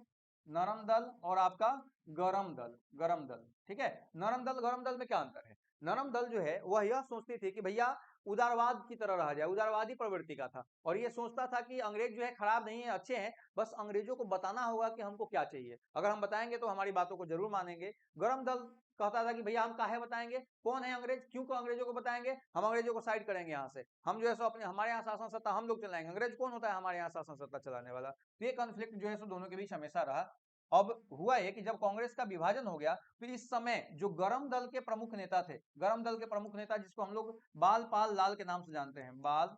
नरम दल और आपका गरम दल, गरम दल, ठीक है। नरम दल गरम दल में क्या अंतर है? नरम दल जो है वह यह सोचती थी कि भैया उदारवाद की तरह रहा जाए, उदारवादी प्रवृत्ति का था, और ये सोचता था कि अंग्रेज जो है खराब नहीं है, अच्छे हैं, बस अंग्रेजों को बताना होगा कि हमको क्या चाहिए, अगर हम बताएंगे तो हमारी बातों को जरूर मानेंगे। गरम दल कहता था कि भैया हम काहे बताएंगे, कौन है अंग्रेज, क्यों को अंग्रेजों को बताएंगे, हम अंग्रेजों को साइड करेंगे यहाँ से, हम जो है सो अपने हमारे यहाँ शासन सत्ता हम लोग चलाएंगे, अंग्रेज कौन होता है हमारे यहाँ शासन सत्ता चलाने वाला। तो ये कॉन्फ्लिक्ट जो है सो दोनों के बीच हमेशा रहा। अब हुआ है कि जब कांग्रेस का विभाजन हो गया तो इस समय जो गरम दल के प्रमुख नेता थे, गरम दल के प्रमुख नेता जिसको हम लोग बाल पाल लाल के नाम से जानते हैं, बाल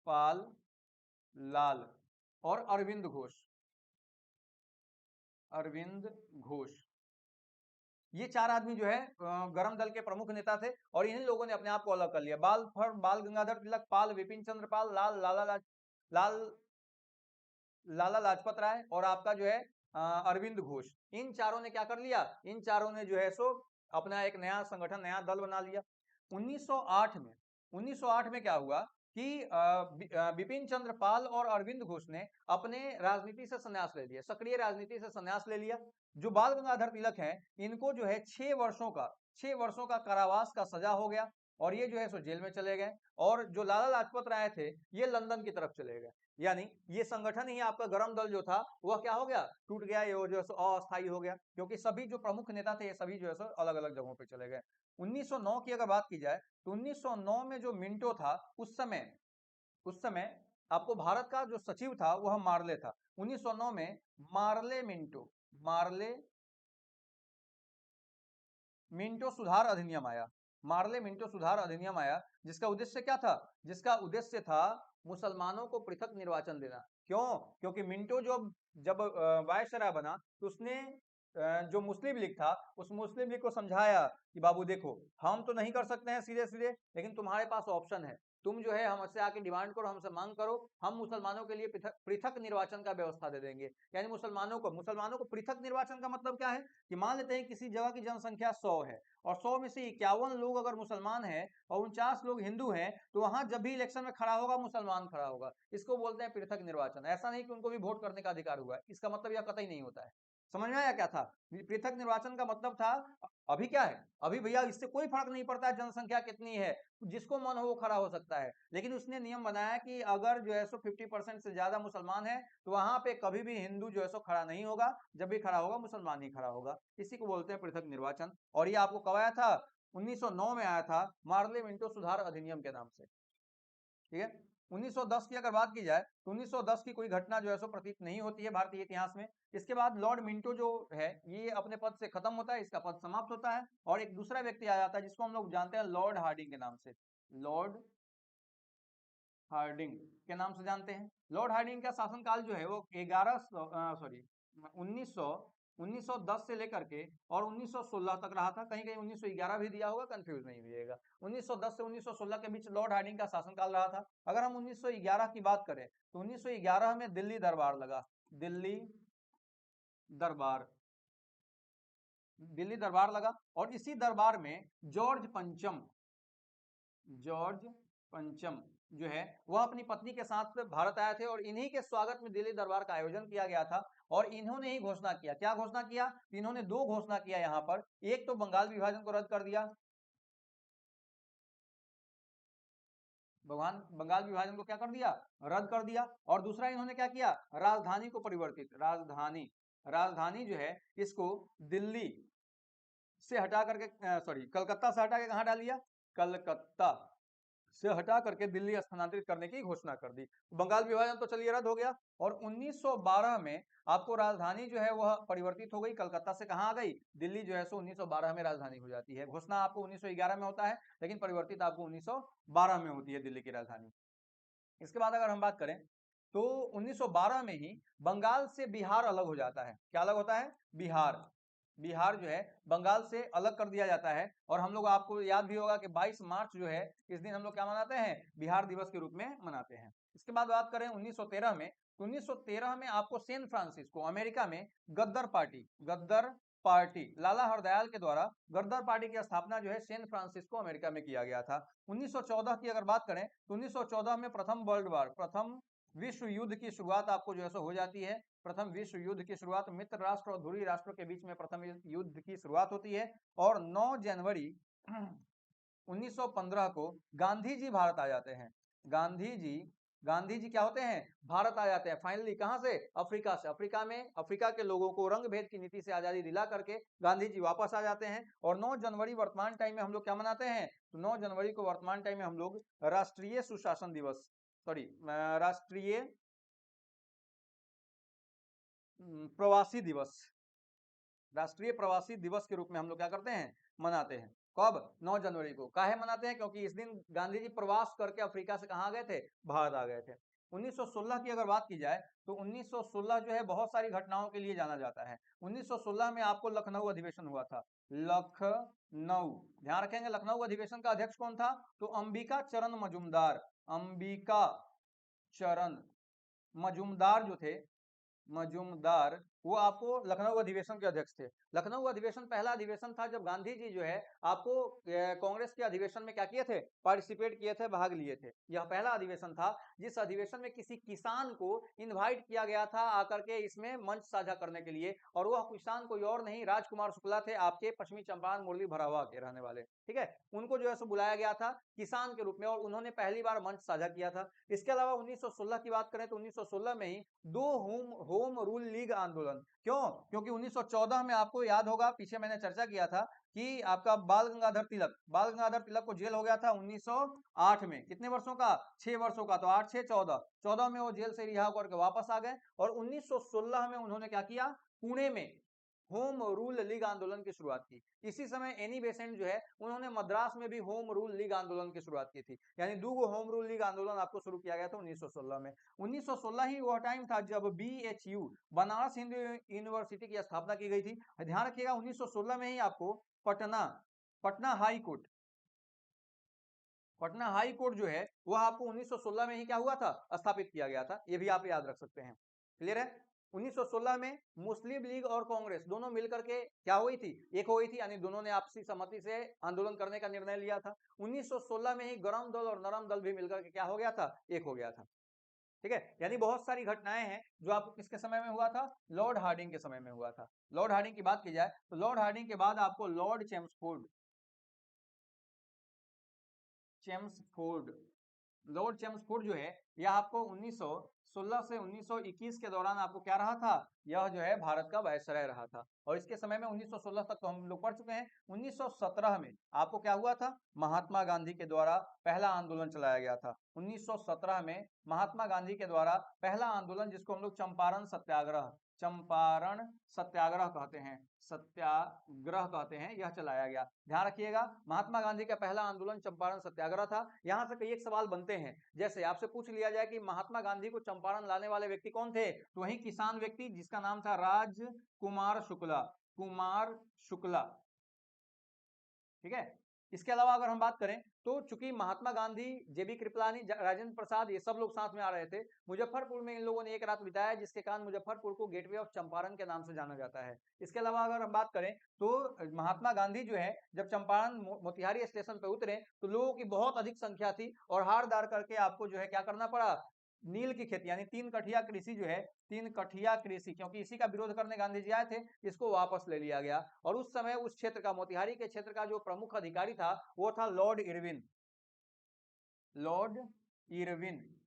पाल लाल और अरविंद घोष, अरविंद घोष, ये चार आदमी जो है गरम दल के प्रमुख नेता थे, और इन्हीं लोगों ने अपने आप को अलग कर लिया। बाल गंगाधर तिलक, पाल विपिन चंद्र पाल, लाल लाला लाजपत राय और आपका जो है अरविंद घोष, इन चारों ने क्या कर लिया, इन चारों ने जो है सो अपना एक नया संगठन, नया दल बना लिया। 1908 में क्या हुआ कि विपिन चंद्र पाल और अरविंद घोष ने अपने राजनीति से संन्यास ले लिया, सक्रिय राजनीति से संन्यास ले लिया। जो बाल गंगाधर तिलक हैं इनको जो है 6 वर्षों का कारावास का सजा हो गया। और ये जो है सो जेल में चले गए, और जो लाला लाजपत राय थे ये लंदन की तरफ चले गए। यानी ये संगठन ही आपका गरम दल जो था वह क्या हो गया, टूट गया, ये जो है सो अस्थायी हो गया, क्योंकि सभी जो प्रमुख नेता थे ये सभी जो है सो अलग अलग जगहों पे चले गए। 1909 की अगर बात की जाए तो 1909 में जो मिंटो था उस समय आपको भारत का जो सचिव था वह मार्ले था। 1909 में मिंटो सुधार अधिनियम आया। मार्ले मिंटो सुधार अधिनियम आया, जिसका उद्देश्य क्या था, जिसका उद्देश्य था मुसलमानों को पृथक निर्वाचन देना। क्यों? क्योंकि मिंटो जब वायसराय बना तो उसने जो मुस्लिम लीग था उस मुस्लिम लीग को समझाया कि बाबू देखो, हम तो नहीं कर सकते हैं सीधे सीधे, लेकिन तुम्हारे पास ऑप्शन है, तुम जो है हमसे आके डिमांड करो, हमसे मांग करो, हम मुसलमानों के लिए पृथक निर्वाचन का व्यवस्था दे देंगे। यानी मुसलमानों को पृथक निर्वाचन का मतलब क्या है कि मान लेते हैं किसी जगह की जनसंख्या 100 है और 100 में से 51 लोग अगर मुसलमान हैं और 49 लोग हिंदू हैं, तो वहां जब भी इलेक्शन में खड़ा होगा मुसलमान खड़ा होगा। इसको बोलते हैं पृथक निर्वाचन। ऐसा नहीं कि उनको भी वोट करने का अधिकार हुआ है, इसका मतलब यह कतई नहीं होता है। समझ में आया क्या था? पृथक निर्वाचन का मतलब था, अभी क्या है, अभी भैया इससे कोई फर्क नहीं पड़ता है जनसंख्या कितनी है, जिसको मन हो वो खड़ा हो सकता है, लेकिन उसने नियम बनाया कि अगर जो है सो 50% से ज्यादा मुसलमान है तो वहां पे कभी भी हिंदू जो है सो खड़ा नहीं होगा, जब भी खड़ा होगा मुसलमान ही खड़ा होगा। इसी को बोलते हैं पृथक निर्वाचन। और ये आपको कब आया था? 1909 में आया था, मार्ले मिंटो सुधार अधिनियम के नाम से। ठीक है। 1910 की अगर बात की जाए तो 1910 की कोई घटना जो है सो प्रतीत नहीं होती है भारतीय इतिहास में। इसके बाद लॉर्ड मिंटो जो है ये अपने पद से खत्म होता है, इसका पद समाप्त होता है, और एक दूसरा व्यक्ति आ जाता है जिसको हम लोग जानते हैं लॉर्ड हार्डिंग के नाम से। लॉर्ड हार्डिंग के नाम से जानते हैं। लॉर्ड हार्डिंग का शासनकाल जो है वो 1910 से लेकर के और 1916 तक रहा था। कहीं कहीं 1911 भी दिया होगा, कंफ्यूज नहीं होइएगा। 1910 से 1916 के बीच लॉर्ड हार्डिंग का शासनकाल रहा था। अगर हम 1911 की बात करें तो 1911 में दिल्ली दरबार लगा। दरबार दिल्ली दरबार लगा, और इसी दरबार में जॉर्ज पंचम जो है वह अपनी पत्नी के साथ भारत आए थे, और इन्हीं के स्वागत में दिल्ली दरबार का आयोजन किया गया था। और इन्होंने ही घोषणा किया, क्या घोषणा किया? इन्होंने दो घोषणा किया यहाँ पर। एक तो बंगाल विभाजन को रद्द कर दिया, भगवान बंगाल विभाजन को क्या कर दिया? रद्द कर दिया। और दूसरा इन्होंने क्या किया? राजधानी को परिवर्तित, राजधानी जो है इसको दिल्ली से हटा करके, सॉरी, कलकत्ता से हटा के कहाँ डाल दिया? कलकत्ता से हटा करके दिल्ली स्थानांतरित करने की घोषणा कर दी। बंगाल विभाजन तो चलिए रद्द हो गया, और 1912 में आपको राजधानी जो है वह परिवर्तित हो गई, कलकत्ता से कहाँ आ गई? दिल्ली जो है सो 1912 में राजधानी हो जाती है। घोषणा आपको 1911 में होता है, लेकिन परिवर्तित आपको 1912 में होती है दिल्ली की राजधानी। इसके बाद अगर हम बात करें तो 1912 में ही बंगाल से बिहार अलग हो जाता है। क्या अलग होता है? बिहार जो है बंगाल से अलग कर दिया जाता है। और हम लोग, आपको याद भी होगा कि 22 मार्च जो है इस दिन हम लोग क्या मनाते हैं? बिहार दिवस के रूप में मनाते हैं। इसके बाद बात करें 1913 में, तो 1913 में आपको सैन फ्रांसिस्को अमेरिका में गद्दर पार्टी लाला हरदयाल के द्वारा गद्दर पार्टी की स्थापना जो है सैन फ्रांसिस्को अमेरिका में किया गया था। 1914 की अगर बात करें तो 1914 में प्रथम विश्व युद्ध की शुरुआत आपको जो है सो हो जाती है। प्रथम विश्व युद्ध की शुरुआत मित्र राष्ट्र और धुरी राष्ट्रों के बीच में प्रथम युद्ध की शुरुआत होती है। और 9 जनवरी 1915 को गांधी जी भारत आ जाते हैं। गांधी जी क्या होते हैं? भारत आ जाते हैं फाइनली। कहां से? अफ्रीका से। अफ्रीका के लोगों को रंग भेद की नीति से आजादी दिला करके गांधी जी वापस आ जाते हैं। और 9 जनवरी वर्तमान टाइम में हम लोग क्या मनाते हैं? तो 9 जनवरी को वर्तमान टाइम में हम लोग राष्ट्रीय सुशासन दिवस, सॉरी, राष्ट्रीय प्रवासी दिवस, राष्ट्रीय प्रवासी दिवस के रूप में हम लोग क्या करते हैं? मनाते हैं। कब? 9 जनवरी को। काहे मनाते हैं? क्योंकि इस दिन गांधी जी प्रवास करके अफ्रीका से कहाँ गए थे? भारत आ गए थे। 1916 की अगर बात की जाए तो 1916 जो है बहुत सारी घटनाओं के लिए जाना जाता है। 1916 में आपको लखनऊ अधिवेशन हुआ था। लखनऊ, ध्यान रखेंगे, लखनऊ अधिवेशन का अध्यक्ष कौन था? तो अंबिका चरण मजूमदार जो थे, मजूमदार वो आपको लखनऊ अधिवेशन के अध्यक्ष थे। लखनऊ अधिवेशन पहला अधिवेशन था जब गांधी जी जो है आपको कांग्रेस के अधिवेशन में क्या किए थे, पार्टिसिपेट किए थे, भाग लिए थे। यह पहला अधिवेशन था जिस अधिवेशन में किसी किसान को इनवाइट किया गया था आकर के इसमें मंच साझा करने के लिए, और वह किसान कोई और नहीं राजकुमार शुक्ला थे, आपके पश्चिमी चंपारण मुरली भरावा के रहने वाले। ठीक है, उनको जो है सो बुलाया गया था किसान के रूप में और उन्होंने पहली बार मंच साझा किया था। इसके अलावा 1916 की बात करें तो 1916 में ही दो होम रूल लीग आंदोलन, क्यों, क्योंकि 1914 में आपको याद होगा, पीछे मैंने चर्चा किया था कि आपका बाल गंगाधर तिलक को जेल हो गया था 1908 में, कितने वर्षों का, 6 वर्षों का, तो 8 6 14, 14 में वो जेल से रिहा करके वापस आ गए और 1916 में उन्होंने क्या किया, पुणे में होम रूल लीग आंदोलन की शुरुआत की। इसी समय एनी बेसेंट जो है उन्होंने मद्रास में भी होम रूल लीग आंदोलन की शुरुआत की थी, यानी दो होम रूल लीग आंदोलन आपको शुरू किया गया था 1916 में। 1916 ही वह टाइम था जब BHU बनारस हिंदू यूनिवर्सिटी की स्थापना की गई थी। ध्यान रखिएगा 1916 में ही आपको पटना हाई कोर्ट जो है वह आपको 1916 में ही क्या हुआ था, स्थापित किया गया था, ये भी आप याद रख सकते हैं। क्लियर है। 1916 में मुस्लिम लीग और कांग्रेस दोनों मिलकर के क्या हुई थी, एक हुई थी, यानी दोनों ने आपसी सहमति से आंदोलन करने का निर्णय लिया था। 1916 में ही गरम दल और नरम दल भी मिलकर के क्या हो गया था, एक हो गया था। ठीक है, यानी बहुत सारी घटनाएं हैं जो आपको किसके समय में हुआ था, लॉर्ड हार्डिंग के समय में हुआ था। लॉर्ड हार्डिंग की बात की जाए तो लॉर्ड हार्डिंग के बाद आपको चेम्सफोर्ड लॉर्ड चेम्सफोर्ड जो है यह आपको 1916 से 1921 के दौरान आपको क्या रहा था, यह जो है भारत का वायसराय रहा था। और इसके समय में 1916 तक तो हम लोग पढ़ चुके हैं। 1917 में आपको क्या हुआ था, महात्मा गांधी के द्वारा पहला आंदोलन चलाया गया था। 1917 में महात्मा गांधी के द्वारा पहला आंदोलन, जिसको हम लोग चंपारण सत्याग्रह कहते हैं, यह चलाया गया। ध्यान रखिएगा, महात्मा गांधी का पहला आंदोलन चंपारण सत्याग्रह था। यहां से कई एक सवाल बनते हैं, जैसे आपसे पूछ लिया जाए कि महात्मा गांधी को चंपारण लाने वाले व्यक्ति कौन थे, तो वही किसान व्यक्ति जिसका नाम था कुमार शुक्ला। ठीक है, इसके अलावा अगर हम बात करें तो चूंकि महात्मा गांधी, JB कृपलानी, राजेंद्र प्रसाद, ये सब लोग साथ में आ रहे थे, मुजफ्फरपुर में इन लोगों ने एक रात बिताया, जिसके कारण मुजफ्फरपुर को गेटवे ऑफ चंपारण के नाम से जाना जाता है। इसके अलावा अगर हम बात करें तो महात्मा गांधी जो है जब चंपारण मोतिहारी स्टेशन पर उतरे तो लोगों की बहुत अधिक संख्या थी और हार दार करके आपको जो है क्या करना पड़ा, नील की खेती यानी 3 कठिया कृषि, क्योंकि इसी का विरोध करने गांधी जी आए थे, इसको वापस ले लिया गया। और उस समय उस क्षेत्र का, मोतिहारी के क्षेत्र का जो प्रमुख अधिकारी था वो था लॉर्ड इरविन।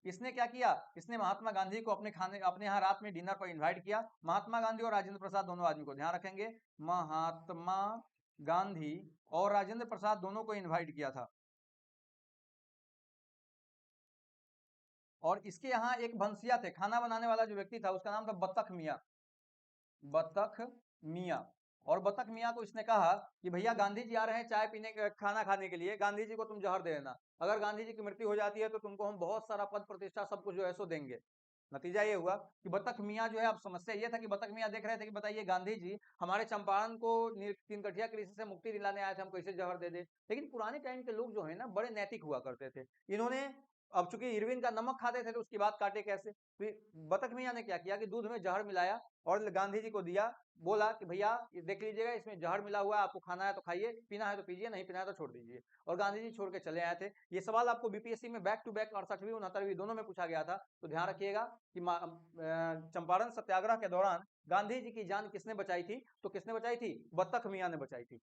इसने क्या किया, इसने महात्मा गांधी को अपने यहाँ रात में डिनर पर इनवाइट किया। महात्मा गांधी और राजेंद्र प्रसाद दोनों आदमी को, ध्यान रखेंगे, महात्मा गांधी और राजेंद्र प्रसाद दोनों को इनवाइट किया था। और इसके यहाँ एक भंसिया थे, खाना बनाने वाला जो व्यक्ति था उसका नाम था बतख मिया। और बतख मिया को इसने कहा कि भैया गांधी जी आ रहे हैं चाय पीने खाना खाने के लिए, गांधी जी को तुम जहर दे देना, अगर गांधी जी की मृत्यु हो जाती है तो तुमको हम बहुत सारा पद प्रतिष्ठा सब कुछ जो है सो देंगे। नतीजा ये हुआ कि बतख मियाँ जो है, अब समस्या ये था कि बतख मियाँ देख रहे थे कि बताइए गांधी जी हमारे चंपारण को 3 कठिया कृषि से मुक्ति दिलाने आए थे, हम कैसे जहर दे दे। लेकिन पुराने टाइम के लोग जो है ना बड़े नैतिक हुआ करते थे। इन्होंने, अब चूंकि इरविन का नमक खाते थे तो उसकी बात काटे कैसे, तो बतख मियाँ ने क्या किया कि दूध में जहर मिलाया और गांधी जी को दिया, बोला कि भैया ये देख लीजिएगा इसमें जहर मिला हुआ है, आपको खाना है तो खाइए, पीना है तो पीजिए, नहीं पीना है तो छोड़ दीजिए। और गांधी जी छोड़ के चले आए थे। ये सवाल आपको BPSC में बैक टू बैक 68वीं 69वीं दोनों में पूछा गया था। तो ध्यान रखिएगा कि चंपारण सत्याग्रह के दौरान गांधी जी की जान किसने बचाई थी, तो किसने बचाई थी, बतख मियाँ ने बचाई थी।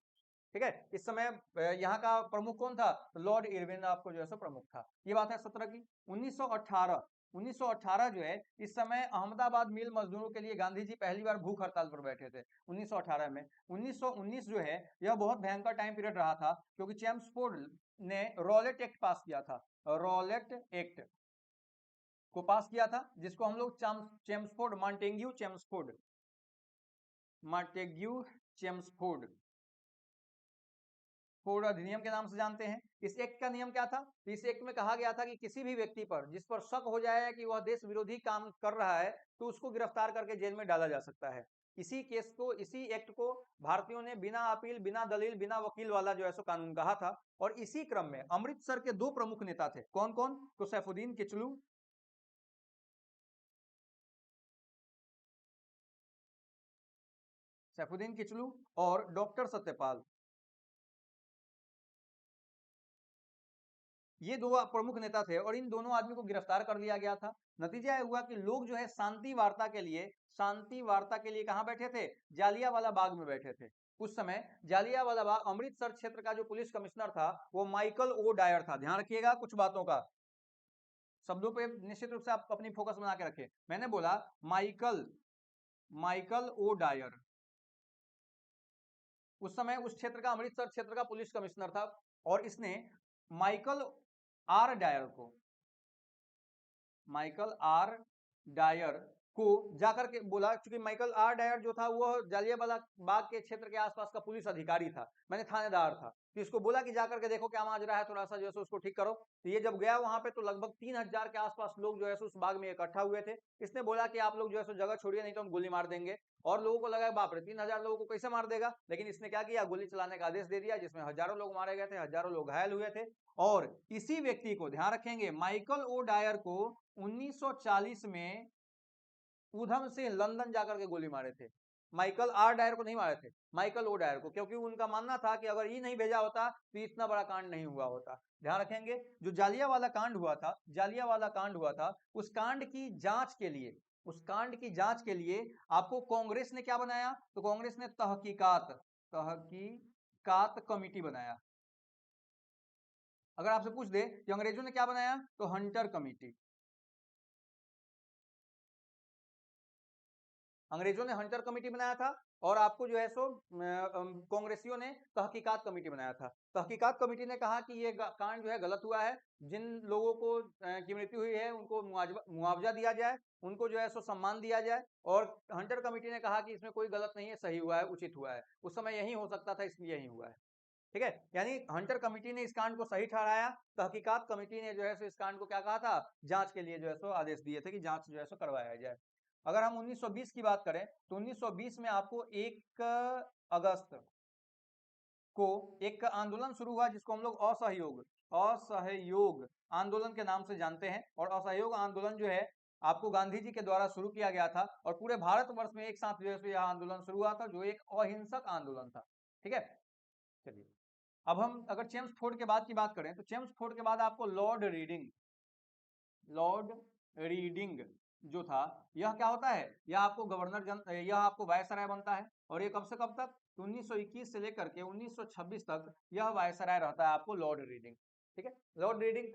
ठीक है, इस समय यहाँ का प्रमुख कौन था, लॉर्ड इरविन आपको जो है सो प्रमुख था। ये बात है 17 की। 1918 जो है, इस समय अहमदाबाद मिल मजदूरों के लिए गांधी जी पहली बार भूख हड़ताल पर बैठे थे 1918 में। 1919 जो है यह बहुत भयंकर टाइम पीरियड रहा था, क्योंकि चेम्सफोर्ड ने रॉलेट एक्ट पास किया था, रॉलेट एक्ट को पास किया था, जिसको हम लोग मांटेग्यू चेम्सफोर्ड फोर्ड अधिनियम के नाम से जानते हैं। इस एक्ट का नियम क्या था, तो इस एक्ट में कहा गया था कि किसी भी व्यक्ति पर जिस पर शक हो जाए कि वह देश विरोधी काम कर रहा है तो उसको गिरफ्तार करके जेल में डाला जा सकता है। इसी एक्ट को भारतीयों ने बिना अपील, बिना दलील, बिना वकील वाला जो है सो कानून कहा था। और इसी क्रम में अमृतसर के 2 प्रमुख नेता थे, कौन कौन, तो सैफुद्दीन किचलू सैफुद्दीन किचलू और डॉक्टर सत्यपाल, ये दो प्रमुख नेता थे और इन दोनों आदमी को गिरफ्तार कर लिया गया था। नतीजा यह हुआ कि लोग जो है शांति वार्ता के लिए कहां बैठे थे? जालियांवाला बाग में बैठे थे। उस समय जालियांवाला बाग अमृतसर क्षेत्र का जो पुलिस कमिश्नर था वो माइकल ओ डायर था। ध्यान रखिएगा कुछ बातों का, शब्दों पे निश्चित रूप से आप अपनी फोकस बना के रखें। मैंने बोला माइकल ओ डायर उस समय उस क्षेत्र का, अमृतसर क्षेत्र का पुलिस कमिश्नर था और इसने माइकल आर डायर को जाकर के बोला, क्योंकि माइकल आर डायर जो था वो जालियांवाला बाग के क्षेत्र के आसपास का पुलिस अधिकारी था, मैंने थानेदार था, तो इसको बोला कि जाकर के देखो क्या माजरा है, थोड़ा सा जो है उसको ठीक करो। तो ये जब गया वहां पे तो लगभग 3000 के आसपास लोग जो है उस बाग में इकट्ठा हुए थे। इसने बोला कि आप लोग जो है जगह छोड़िए नहीं तो हम गोली मार देंगे। और लोगों को लगा बाप रे 3000 लोगों को कैसे मार देगा, लेकिन इसने क्या किया, गोली चलाने का आदेश दे दिया, जिसमें हजारों लोग मारे गए थे, हजारों लोग घायल हुए थे। और इसी व्यक्ति को, ध्यान रखेंगे, माइकल ओ डायर को 1940 में ऊधम सिंह लंदन जाकर के गोली मारे थे। माइकल आर डायर को नहीं मारे थे, माइकल ओ डायर को, क्योंकि उनका मानना था कि अगर ये नहीं भेजा होता तो इतना बड़ा कांड नहीं हुआ होता। ध्यान रखेंगे जो जालियांवाला कांड हुआ था उस कांड की जांच के लिए आपको कांग्रेस ने क्या बनाया, तो कांग्रेस ने तहकीकात कमेटी बनाया। अगर आपसे पूछ दे कि अंग्रेजों ने क्या बनाया, तो हंटर कमेटी। अंग्रेजों ने हंटर कमेटी बनाया था और आपको जो है सो कांग्रेसियों ने तहकीकात कमेटी बनाया था। तहकीकात कमेटी ने कहा कि ये कांड जो है गलत हुआ है, जिन लोगों को की मृत्यु हुई है उनको मुआवजा दिया जाए, उनको जो है सो सम्मान दिया जाए। और हंटर कमेटी ने कहा कि इसमें कोई गलत नहीं है, सही हुआ है, उचित हुआ है, उस समय यही हो सकता था इसलिए यही हुआ है। ठीक है, यानी हंटर कमेटी ने इस कांड को सही ठहराया, तहकीकात कमेटी ने जो है सो इस कांड को क्या कहा था, जांच के लिए जो है सो आदेश दिए थे कि जांच जो है सो करवाया जाए। अगर हम 1920 की बात करें तो 1920 में आपको 1 अगस्त को एक आंदोलन शुरू हुआ जिसको हम लोग असहयोग आंदोलन के नाम से जानते हैं। और असहयोग आंदोलन जो है आपको गांधी जी के द्वारा शुरू किया गया था और पूरे भारतवर्ष में एक साथ जो है यह आंदोलन शुरू हुआ था, जो एक अहिंसक आंदोलन था। ठीक है, चलिए अब हम अगर चेम्सफोर्ड के बाद की बात करें तो चेम्सफोर्ड के बाद आपको लॉर्ड रीडिंग जो था, यह क्या होता है, यह आपको वायसराय बनता है। और ये कब से कब तक, 1921 से लेकर के 1926 तक यह वायसराय रहता है आपको लॉर्ड रीडिंग। ठीक है, लॉर्ड रीडिंग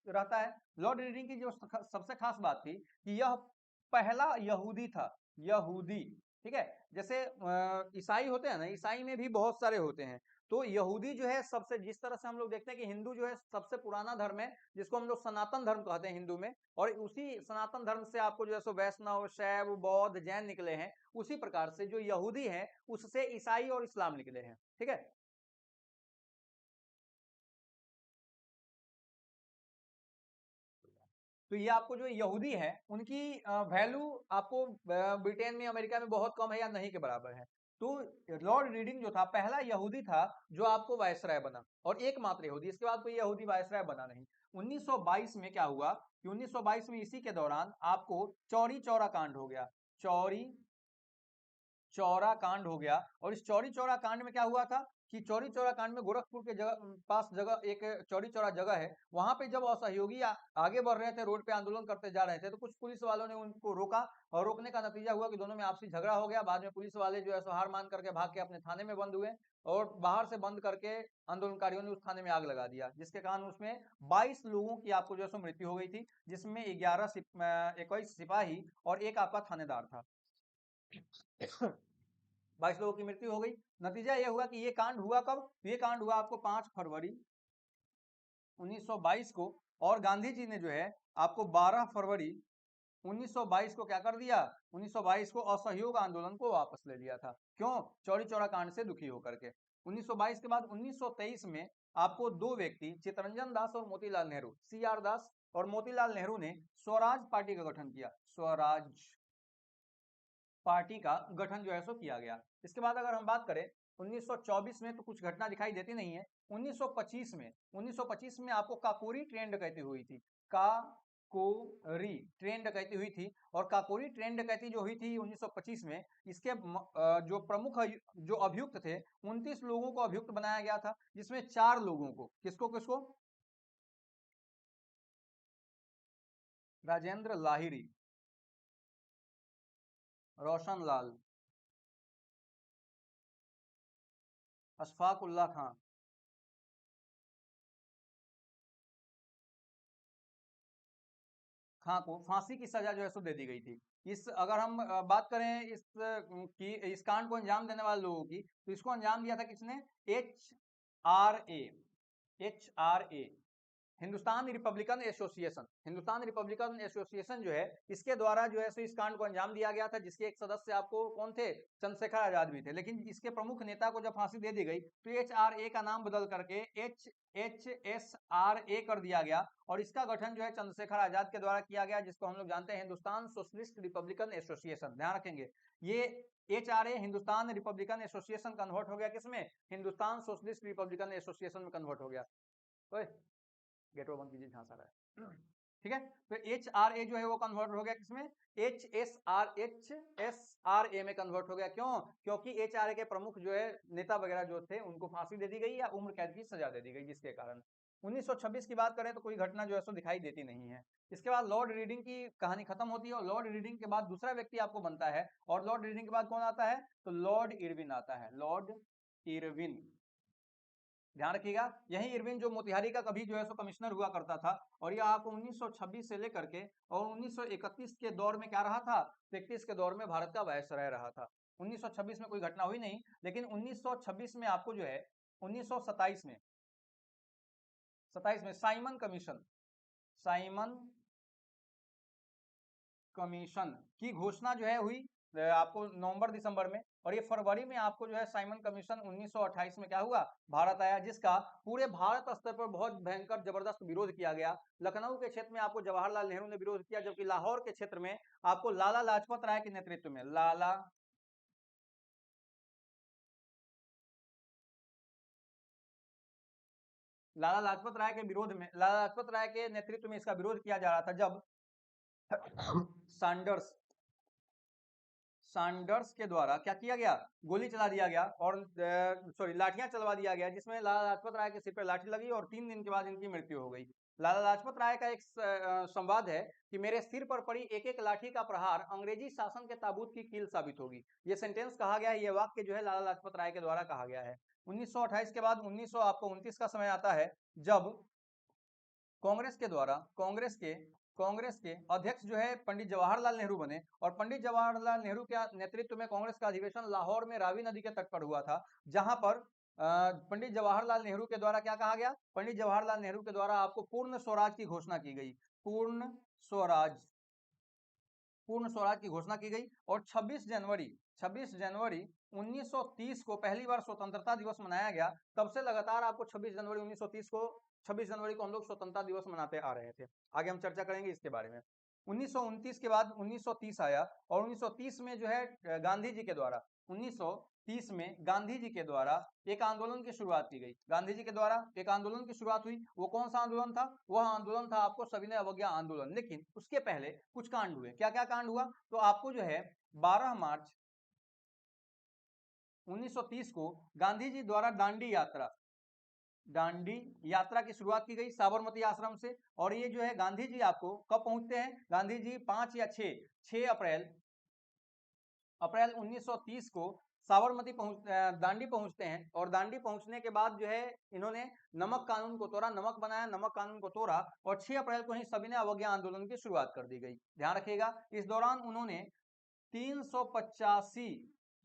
रहता है। लॉर्ड रीडिंग की जो सबसे खास बात थी कि यह पहला यहूदी था, यहूदी। ठीक है, जैसे ईसाई होते हैं ना, ईसाई में भी बहुत सारे होते हैं, तो यहूदी जो है सबसे, जिस तरह से हम लोग देखते हैं कि हिंदू जो है सबसे पुराना धर्म है जिसको हम लोग सनातन धर्म कहते हैं हिंदू में, और उसी सनातन धर्म से आपको जो है सो वैष्णव, शैव, बौद्ध, जैन निकले हैं, उसी प्रकार से जो यहूदी है उससे ईसाई और इस्लाम निकले हैं। ठीक है, तो ये आपको जो यहूदी है उनकी वैल्यू आपको ब्रिटेन में, अमेरिका में बहुत कम है या नहीं के बराबर है। तो लॉर्ड रीडिंग जो था पहला यहूदी था जो आपको वायसराय बना, और एकमात्र यहूदी, इसके बाद कोई यहूदी वायसराय बना नहीं। 1922 में क्या हुआ कि 1922 में इसी के दौरान आपको चौरी चौरा कांड हो गया, चौरी चौरा कांड हो गया। और इस चौरी चौरा कांड में क्या हुआ था कि चौरी चौरा कांड में गोरखपुर के पास जगह एक चौरी चौरा जगह है, वहां पे जब असहयोगी आगे बढ़ रहे थे, रोड पे आंदोलन करते जा रहे थे, तो कुछ पुलिस वालों ने उनको रोका और रोकने का नतीजा हुआ कि दोनों में आपसी झगड़ा हो गया। बाद में पुलिस वाले जो है सो हार मान करके भाग के अपने थाने में बंद हुए और बाहर से बंद करके आंदोलनकारियों ने उस थाने में आग लगा दिया, जिसके कारण उसमें 22 लोगों की आपको जो है सो मृत्यु हो गई थी, जिसमें 21 सिपाही और एक आपका थानेदार था। 22 लोगों की मृत्यु हो गई। नतीजा यह हुआ कि ये कांड हुआ कब, ये कांड हुआ आपको 5 फरवरी 1922 को, और गांधी जी ने जो है आपको 12 फरवरी 1922 को क्या कर दिया, 1922 को असहयोग आंदोलन को वापस ले लिया था। क्यों, चौरी चौरा कांड से दुखी होकर के। 1922 के बाद 1923 में आपको दो व्यक्ति, चित्तरंजन दास और मोतीलाल नेहरू, CR दास और मोतीलाल नेहरू ने स्वराज पार्टी का गठन किया, स्वराज पार्टी का गठन जो है सो किया गया। इसके बाद अगर हम बात करें 1924 में, तो कुछ घटना दिखाई देती नहीं है। 1925 में आपको काकोरी ट्रेन डकैती हुई थी, काकोरी ट्रेन डकैती हुई थी। और काकोरी ट्रेन डकैती जो हुई थी 1925 में, इसके जो प्रमुख जो अभियुक्त थे 29 लोगों को अभियुक्त बनाया गया था, जिसमें 4 लोगों को, किसको किसको, राजेंद्र लाहिरी, रोशन लाल, अशफाक उल्लाह खां, खां को फांसी की सजा जो है सो दे दी गई थी। इस अगर हम बात करें इस कांड को अंजाम देने वाले लोगों की, तो इसको अंजाम दिया था किसने, HRA, HRA, Hindustan Republican association, Hindustan Republican association जो है, इसके द्वारा जो है सो इस कांड को अंजाम दिया गया था, जिसके एक सदस्य आपको कौन थे, चंद्रशेखर आजाद भी थे। लेकिन इसके प्रमुख नेता को जब फांसी दे दी गई तो HRA का नाम बदल करके HSRA कर दिया गया, और इसका गठन जो है चंद्रशेखर आजाद के द्वारा किया गया, जिसको हम लोग जानते हैं हिंदुस्तान सोशलिस्ट रिपब्लिकन एसोसिएशन। ध्यान रखेंगे, ये HRA Hindustan Republican association convert हो गया किसमें, हिंदुस्तान सोशलिस्ट रिपब्लिकन एसोसिएशन में कन्वर्ट हो गया। गेट बंद कीजिए, झांसा रहा है, ठीक है। तो HRA जो है वो कन्वर्ट हो गया किसमें, HSRA में कन्वर्ट हो गया। क्यों, क्योंकि HRA के प्रमुख जो है नेता वगैरह जो थे उनको फांसी दे दी गई या उम्र कैद की सजा दे दी गई, जिसके कारण 1926 की बात करें तो कोई घटना जो है सो दिखाई देती नहीं है। इसके बाद लॉर्ड रीडिंग की कहानी खत्म होती है, और लॉर्ड रीडिंग के बाद दूसरा व्यक्ति आपको बनता है, और लॉर्ड रीडिंग के बाद कौन आता है, तो लॉर्ड इरविन आता है, लॉर्ड इरविन। ध्यान रखिएगा, यही इरविन जो मोतिहारी का कभी जो है सो कमिश्नर हुआ करता था, और यह आपको 1926 से लेकर के और 1931 के दौर में क्या रहा था, 31 के दौर में भारत का वायसराय रहा था। 1926 में कोई घटना हुई नहीं, लेकिन 1926 में आपको जो है 1927 में, 27 में साइमन कमीशन, साइमन कमीशन की घोषणा जो है हुई आपको नवंबर दिसंबर में, और ये फरवरी में आपको जो है साइमन कमीशन 1928 में क्या हुआ, भारत आया, जिसका पूरे भारत स्तर पर बहुत भयंकर जबरदस्त विरोध किया गया। लखनऊ के क्षेत्र में आपको जवाहरलाल नेहरू ने विरोध किया, जबकि लाहौर के क्षेत्र में आपको लाला लाजपत राय के नेतृत्व में, लाला लाजपत राय के विरोध में, लाला लाजपत राय के नेतृत्व में इसका विरोध किया जा रहा था, जब सैंडर्स सैंडर्स के द्वारा क्या किया गया, गोली चला दिया गया, और सॉरी लाठियां चलवा दिया गया, जिसमें लाला लाजपत राय के सिर पर लाठी लगी और 3 दिन के बाद इनकी मृत्यु हो गई। लाला लाजपत राय का एक संवाद है कि मेरे सिर पर पड़ी एक एक लाठी का प्रहार अंग्रेजी शासन के ताबूत की कील साबित होगी। ये सेंटेंस कहा गया है, ये वाक्य जो है लाला लाजपत राय के द्वारा कहा गया है। 1928 के बाद 1929 का समय आता है, जब कांग्रेस के द्वारा कांग्रेस के अध्यक्ष जो है पंडित जवाहरलाल नेहरू बने, और पंडित जवाहरलाल नेहरू के नेतृत्व में कांग्रेस का अधिवेशन लाहौर में रावी नदी के तट पर हुआ था, जहां पर पंडित जवाहरलाल नेहरू के द्वारा क्या कहा गया, पंडित जवाहरलाल नेहरू के द्वारा आपको पूर्ण स्वराज की घोषणा की गई, पूर्ण स्वराज, पूर्ण स्वराज की घोषणा की गई। और 26 जनवरी 1930 को पहली बार स्वतंत्रता दिवस मनाया गया। तब से लगातार आपको 26 जनवरी को हम लोग स्वतंत्रता दिवस मनाते आ रहे थे। आगे हम चर्चा करेंगे इसके बारे में। 1929 के बाद 1930 आया, और 1930 में जो है गांधी जी के द्वारा 1930 में गांधी जी के द्वारा एक आंदोलन की शुरुआत की गई। गांधी जी के द्वारा एक आंदोलन की शुरुआत हुई। वो कौन सा आंदोलन था, वह आंदोलन था आपको सविनय अवज्ञा आंदोलन। लेकिन उसके पहले कुछ कांड हुए। क्या क्या कांड हुआ, तो आपको जो है 12 मार्च 1930 को गांधी जी द्वारा दांडी यात्रा की शुरुआत की गई साबरमती आश्रम से। और ये जो है गांधी जी आपको कब पहुंचते हैं, गांधी जी 5 या 6 अप्रैल 1930 को साबरमती दांडी पहुंचते हैं। और दांडी पहुंचने के बाद जो है इन्होंने नमक कानून को तोड़ा, नमक बनाया, नमक कानून को तोड़ा, और 6 अप्रैल को ही सविनय अवज्ञा आंदोलन की शुरुआत कर दी गई। ध्यान रखिएगा, इस दौरान उन्होंने 385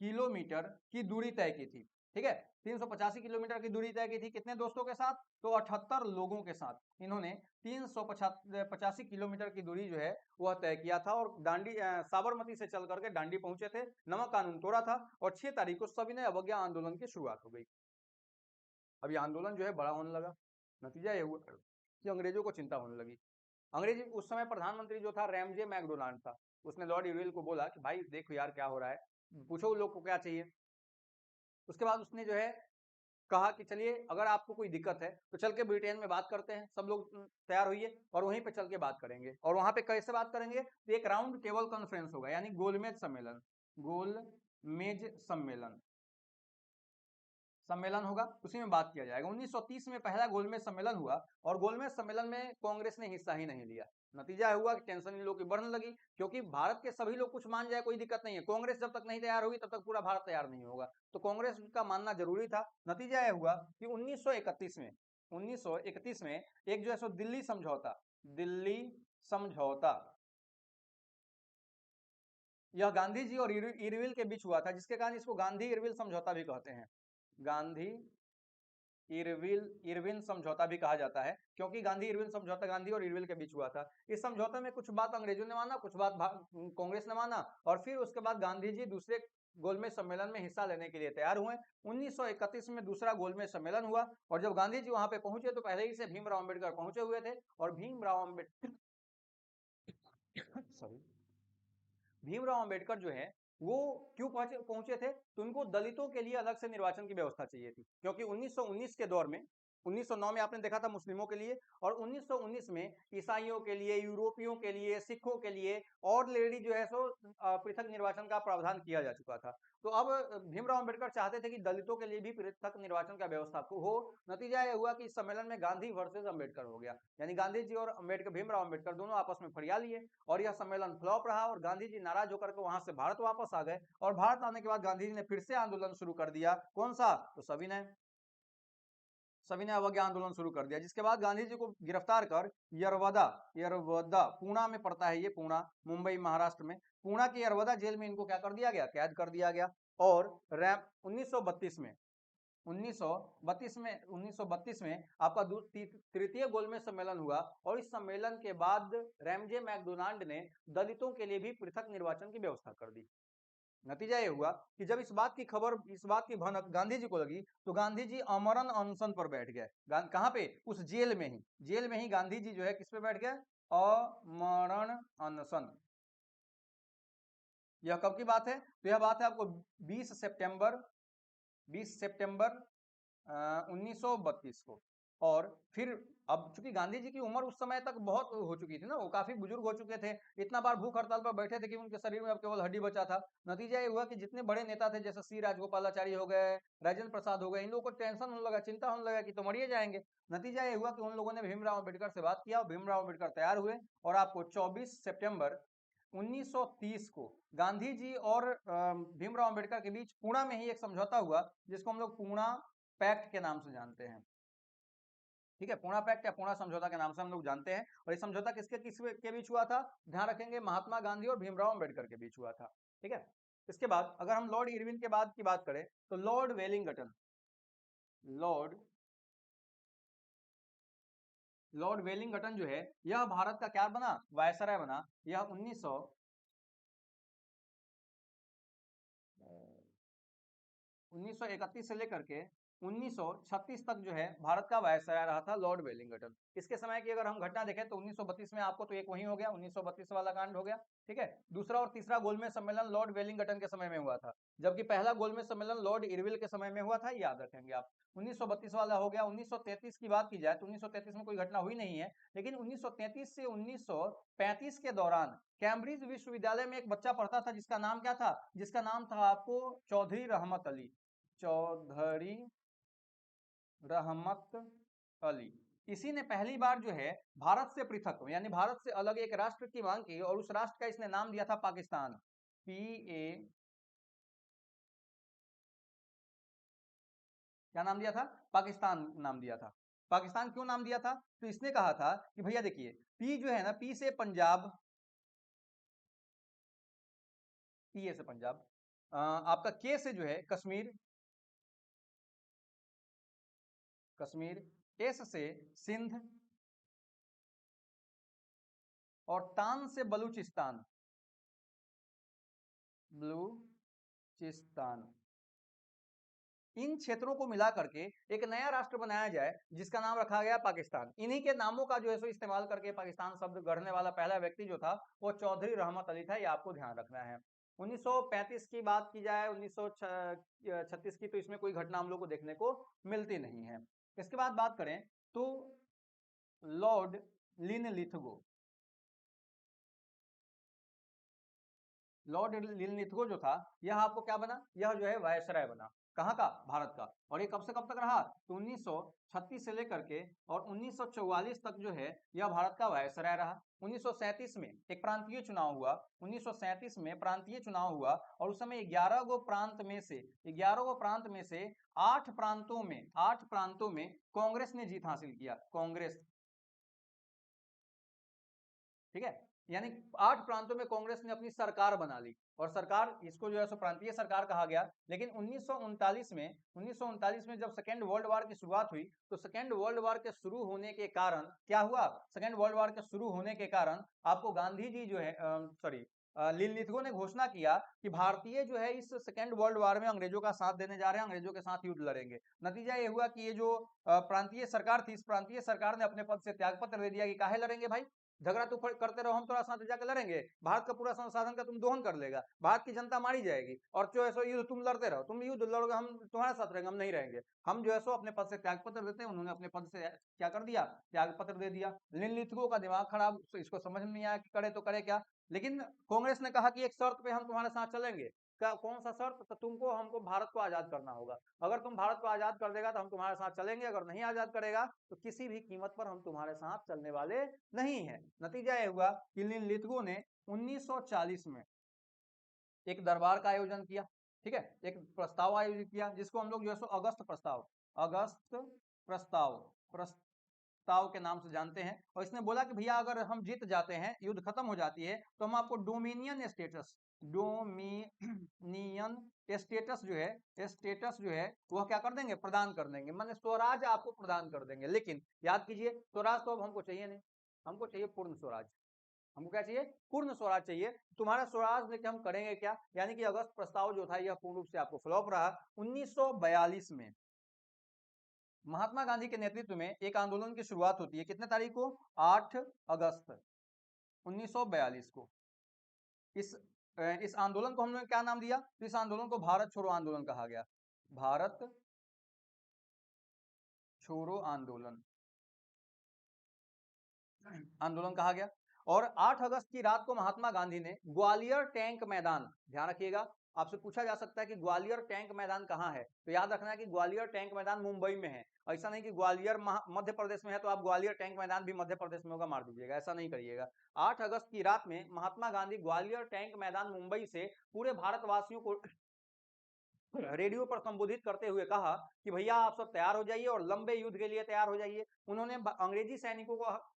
किलोमीटर की दूरी तय की थी। ठीक है, 385 किलोमीटर की दूरी तय की थी, कितने दोस्तों के साथ, तो 78 लोगों के साथ इन्होंने 385 किलोमीटर की दूरी जो है वह तय किया था, और दांडी साबरमती से चल करके दांडी पहुंचे थे, नमक कानून तोड़ा था, और 6 तारीख को सविनय अवज्ञा आंदोलन की शुरुआत हो गई। अब ये आंदोलन जो है बड़ा होने लगा, नतीजा ये हुआ कि अंग्रेजों को चिंता होने लगी। अंग्रेजी उस समय प्रधानमंत्री जो था रैमजे मैकडोनाल्ड था, उसने लॉर्ड इरविन को बोला कि भाई देखो यार क्या हो रहा है, पूछो उन लोग को क्या चाहिए। उसके बाद उसने जो है कहा कि चलिए अगर आपको कोई दिक्कत है तो चल के ब्रिटेन में बात करते हैं, सब लोग तैयार होइए और वहीं पे चल के बात करेंगे। और वहां पे कैसे बात करेंगे, तो एक राउंड टेबल कॉन्फ्रेंस होगा, यानी गोलमेज सम्मेलन, गोलमेज सम्मेलन सम्मेलन होगा, उसी में बात किया जाएगा। 1930 में पहला गोलमेज सम्मेलन हुआ और गोलमेज सम्मेलन में कांग्रेस ने हिस्सा ही नहीं लिया। नतीजा हुआ कि टेंशन इन लोगों की बढ़ने लगी, क्योंकि भारत के सभी लोग कुछ मान जाए कोई दिक्कत नहीं है, कांग्रेस जब तक नहीं तैयार होगी तब तक पूरा भारत तैयार नहीं होगा, तो कांग्रेस का मानना जरूरी था। नतीजा यह हुआ कि 1931 में एक जो है सो दिल्ली समझौता यह गांधी जी और इरविल के बीच हुआ था, जिसके कारण इसको गांधी इरविल समझौता भी कहते हैं। गांधी इरविन समझौता भी कहा जाता है, क्योंकि गांधी इरविन समझौता गांधी और इरविल के बीच हुआ था। इस समझौते में कुछ बात अंग्रेजों ने माना, कुछ बात कांग्रेस ने माना, और फिर उसके बाद गांधी जी दूसरे गोलमेज सम्मेलन में हिस्सा लेने के लिए तैयार हुए। 1931 में दूसरा गोलमेज सम्मेलन हुआ और जब गांधी जी वहां पे पहुंचे तो पहले ही से भीमराव अम्बेडकर पहुंचे हुए थे। और भीमराव अम्बेडकर जो है वो क्यों पहुंचे थे, तो उनको दलितों के लिए अलग से निर्वाचन की व्यवस्था चाहिए थी, क्योंकि 1919 के दौर में 1909 में आपने देखा था मुस्लिमों के लिए, और 1919 में ईसाइयों के लिए, यूरोपियों के लिए, सिखों के लिए और लेडी जो है सो पृथक निर्वाचन का प्रावधान किया जा चुका था। तो अब भीमराव अम्बेडकर चाहते थे कि दलितों के लिए भी पृथक निर्वाचन का व्यवस्था हो। नतीजा यह हुआ कि इस सम्मेलन में गांधी वर्सेस अम्बेडकर हो गया, यानी गांधी जी और भीमराव अम्बेडकर दोनों आपस में फरिया लिए और यह सम्मेलन फ्लॉप रहा और गांधी जी नाराज होकर के वहां से भारत वापस आ गए। और भारत आने के बाद गांधी जी ने फिर से आंदोलन शुरू कर दिया, कौन सा, तो सविनय अवज्ञा आंदोलन शुरू कर दिया, जिसके बाद गांधी जी को गिरफ्तार कर यरवदा पूना में पड़ता है, ये पूना मुंबई महाराष्ट्र में, पूना की यरवदा जेल में इनको क्या कर दिया गया, कैद कर दिया गया। और रैम 1932 में आपका तृतीय गोलमेज सम्मेलन हुआ और इस सम्मेलन के बाद रैमजे मैकडोनाल्ड ने दलितों के लिए भी पृथक निर्वाचन की व्यवस्था कर दी। नतीजा ये हुआ कि जब इस बात की भनक गांधी जी को लगी तो गांधी जी अमरण अनशन पर बैठ गए। कहां पे, उस जेल में ही गांधी जी जो है किस पे बैठ गए, अमरण अनशन। यह कब की बात है, तो यह बात है आपको 20 सितंबर 1932 को। और फिर अब चूंकि गांधी जी की उम्र उस समय तक बहुत हो चुकी थी ना, वो काफी बुजुर्ग हो चुके थे, इतना बार भूख हड़ताल पर बैठे थे कि उनके शरीर में अब केवल हड्डी बचा था। नतीजा ये हुआ कि जितने बड़े नेता थे जैसे सी राजगोपालाचारी हो गए, राजेंद्र प्रसाद हो गए, इन लोगों को टेंशन होने लगा, चिंता होने लगा कि तो मरिए जाएंगे। नतीजा ये हुआ कि उन लोगों ने भीमराव अम्बेडकर से बात किया और भीमराव अम्बेडकर तैयार हुए और आपको 24 सितंबर 1930 को गांधी जी और भीमराव अम्बेडकर के बीच पुणा में ही एक समझौता हुआ, जिसको हम लोग पुणा पैक्ट के नाम से जानते हैं। ठीक है, पुणा पैक्ट या पुणा समझौता के नाम से हम लोग जानते हैं। और ये समझौता किसके किसके बीच हुआ था, ध्यान रखेंगे, महात्मा गांधी और भीमराव अम्बेडकर के बीच हुआ था। ठीक है, इसके बाद अगर हम लॉर्ड इरविन के बाद की बात करें तो लॉर्ड वेलिंगटन जो है यह भारत का क्या बना, वायसराय बना। यह 1931 से लेकर के 1936 तक जो है भारत का वायसराय रहा था लॉर्ड वेलिंगटन। इसके समय की अगर हम घटना देखें तो 1932 में आपको तो एक वही हो गया, 1932 वाला कांड हो गया। ठीक है, दूसरा और तीसरा गोलमेज सम्मेलन लॉर्ड वेलिंगटन के समय में हुआ था, जबकि पहला गोलमेज सम्मेलन लॉर्ड इरविल के समय में हुआ था, याद रखेंगे आप। 1932 वाला हो गया। 1933 की बात की जाए तो 1933 में कोई घटना हुई नहीं है, लेकिन 1933 से 1935 के दौरान कैम्ब्रिज विश्वविद्यालय में एक बच्चा पढ़ता था जिसका नाम क्या था, जिसका नाम था आपको चौधरी रहमत अली। चौधरी रहमत अली, इसी ने पहली बार जो है भारत से पृथक यानी भारत से अलग एक राष्ट्र की मांग की और उस राष्ट्र का इसने नाम दिया था पाकिस्तान। क्या नाम दिया था, पाकिस्तान नाम दिया था। पाकिस्तान क्यों नाम दिया था, तो इसने कहा था कि भैया देखिए, पी जो है ना, पी से पंजाब, पी से पंजाब, आपका के से जो है कश्मीर, एस से सिंध और तान से बलूचिस्तान, इन क्षेत्रों को मिला करके एक नया राष्ट्र बनाया जाए जिसका नाम रखा गया पाकिस्तान। इन्हीं के नामों का जो है सो इस्तेमाल करके पाकिस्तान शब्द गढ़ने वाला पहला व्यक्ति जो था वो चौधरी रहमत अली था, ये आपको ध्यान रखना है। 1935 की बात की जाए, 1936 की, तो इसमें कोई घटना हम लोग को देखने को मिलती नहीं है। इसके बाद बात करें तो लॉर्ड लिनलिथगो, लॉर्ड लिनलिथगो जो था, यह आपको क्या बना, यह जो है वायसराय बना। कहाँ का, भारत का। और ये कब से कब तक रहा, तो 1936 से लेकर के और 1944 तक जो है यह भारत का वायसराय रहा। 1937 में एक प्रांतीय चुनाव हुआ, 1937 में प्रांतीय चुनाव हुआ और उस समय 11 गो प्रांत में से 11 गो प्रांत में से 8 प्रांतों में कांग्रेस ने जीत हासिल किया, कांग्रेस। ठीक है, यानी 8 प्रांतों में कांग्रेस ने अपनी सरकार बना ली और सरकार, इसको जो है सो प्रांतीय सरकार कहा गया। लेकिन 1939 में जब सेकेंड वर्ल्ड वॉर की शुरुआत हुई, तो सेकेंड वर्ल्ड वॉर के शुरू होने के कारण क्या हुआ, सेकेंड वर्ल्ड वॉर के शुरू होने के कारण आपको गांधी जी जो है लिनलिथगो ने घोषणा किया कि भारतीय जो है इस सेकेंड वर्ल्ड वॉर में अंग्रेजों का साथ देने जा रहे हैं, अंग्रेजों के साथ युद्ध लड़ेंगे। नतीजा ये हुआ कि ये जो प्रांतीय सरकार थी, इस प्रांतीय सरकार ने अपने पद से त्यागपत्र दे दिया कि काहे लड़ेंगे भाई, झगड़ा तू करते रहो, हम तुम्हारे साथ जाकर लड़ेंगे, भारत का पूरा संसाधन का तुम दोहन कर लेगा, भारत की जनता मारी जाएगी, और जो है सो युद्ध तुम लड़ते रहो, तुम युद्ध लड़ोगे, हम तुम्हारे साथ रहेंगे, हम नहीं रहेंगे। हम जो है सो अपने पद से त्यागपत्र देते हैं। उन्होंने अपने पद से क्या कर दिया, त्यागपत्र दे दिया। लिनलिथगो का दिमाग खराब, इसको समझ में नहीं आया कि करे तो करे क्या। लेकिन कांग्रेस ने कहा कि एक शर्त पे हम तुम्हारे साथ चलेंगे। कौन सा शर्त, तो तुमको हमको भारत को आजाद करना होगा, अगर तुम भारत को आजाद कर देगा तो हम तुम्हारे साथ चलेंगे, अगर नहीं आजाद करेगा तो किसी भी कीमत पर हम तुम्हारे साथ चलने वाले नहीं है। नतीजा यह हुआ कि लिनलिथगो ने 1940 में एक दरबार का आयोजन किया। ठीक है, एक प्रस्ताव आयोजित किया जिसको हम लोग जो है सो अगस्त प्रस्ताव, अगस्त प्रस्ताव, प्रस्ताव के नाम से जानते हैं। और इसने बोला कि भैया अगर हम जीत जाते हैं, युद्ध खत्म हो जाती है, तो हम आपको डोमिनियन स्टेटस, डोमिनियन स्टेटस जो है, स्टेटस जो है वह क्या कर देंगे, प्रदान कर देंगे, माने स्वराज आपको प्रदान कर देंगे। लेकिन याद कीजिए, स्वराज तो अब हमको चाहिए नहीं, हमको चाहिए पूर्ण स्वराज। हमको क्या चाहिए, पूर्ण स्वराज चाहिए। तुम्हारा स्वराज लेके हम करेंगे क्या, यानी कि अगस्त प्रस्ताव जो था यह पूर्ण रूप से आपको फ्लॉप रहा। 1942 में महात्मा गांधी के नेतृत्व में एक आंदोलन की शुरुआत होती है, कितने तारीख को, 8 अगस्त 1942 को। इस आंदोलन को हमने क्या नाम दिया, तो इस आंदोलन को भारत छोड़ो आंदोलन कहा गया, भारत छोड़ो आंदोलन, आंदोलन कहा गया। और 8 अगस्त की रात को महात्मा गांधी ने ग्वालियर टैंक मैदान, ध्यान रखिएगा, आपसे पूछा जा सकता है कि ग्वालियर टैंक मैदान कहाँ है, तो याद रखना है कि ग्वालियर टैंक मैदान मुंबई में है। ऐसा नहीं कि ग्वालियर मध्य प्रदेश में है तो आप ग्वालियर टैंक मैदान भी मध्य प्रदेश में होगा मार दीजिएगा, ऐसा नहीं करिएगा। 8 अगस्त की रात में महात्मा गांधी ग्वालियर टैंक मैदान मुंबई से पूरे भारतवासियों को रेडियो पर संबोधित करते हुए कहा कि भैया आप सब तैयार हो जाइए और लंबे युद्ध के लिए तैयार हो जाइए। उन्होंने अंग्रेजी सैनिकों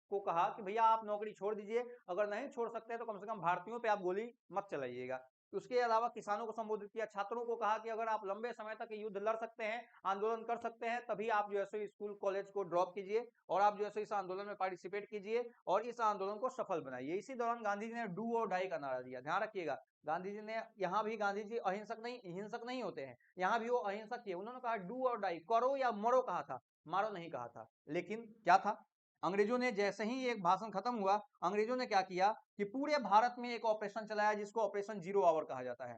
को कहा कि भैया आप नौकरी छोड़ दीजिए, अगर नहीं छोड़ सकते तो कम से कम भारतीयों पे आप गोली मत चलाइएगा। उसके अलावा किसानों को संबोधित किया, छात्रों को कहा कि अगर आप लंबे समय तक युद्ध लड़ सकते हैं, आंदोलन कर सकते हैं, तभी आप जो है स्कूल कॉलेज को ड्रॉप कीजिए और आप जो है इस आंदोलन में पार्टिसिपेट कीजिए और इस आंदोलन को सफल बनाइए। इसी दौरान गांधी जी ने डू और डाई का नारा दिया, ध्यान रखिएगा। गांधी जी ने, यहाँ भी गांधी जी अहिंसक नहीं, हिंसक नहीं होते हैं, यहाँ भी वो अहिंसक थे। उन्होंने कहा डू और डाई, करो या मरो कहा था, मारो नहीं कहा था। लेकिन क्या था, अंग्रेजों ने जैसे ही एक भाषण खत्म हुआ, अंग्रेजों ने क्या किया कि पूरे भारत में एक ऑपरेशन चलाया जिसको ऑपरेशन जीरो आवर कहा जाता है।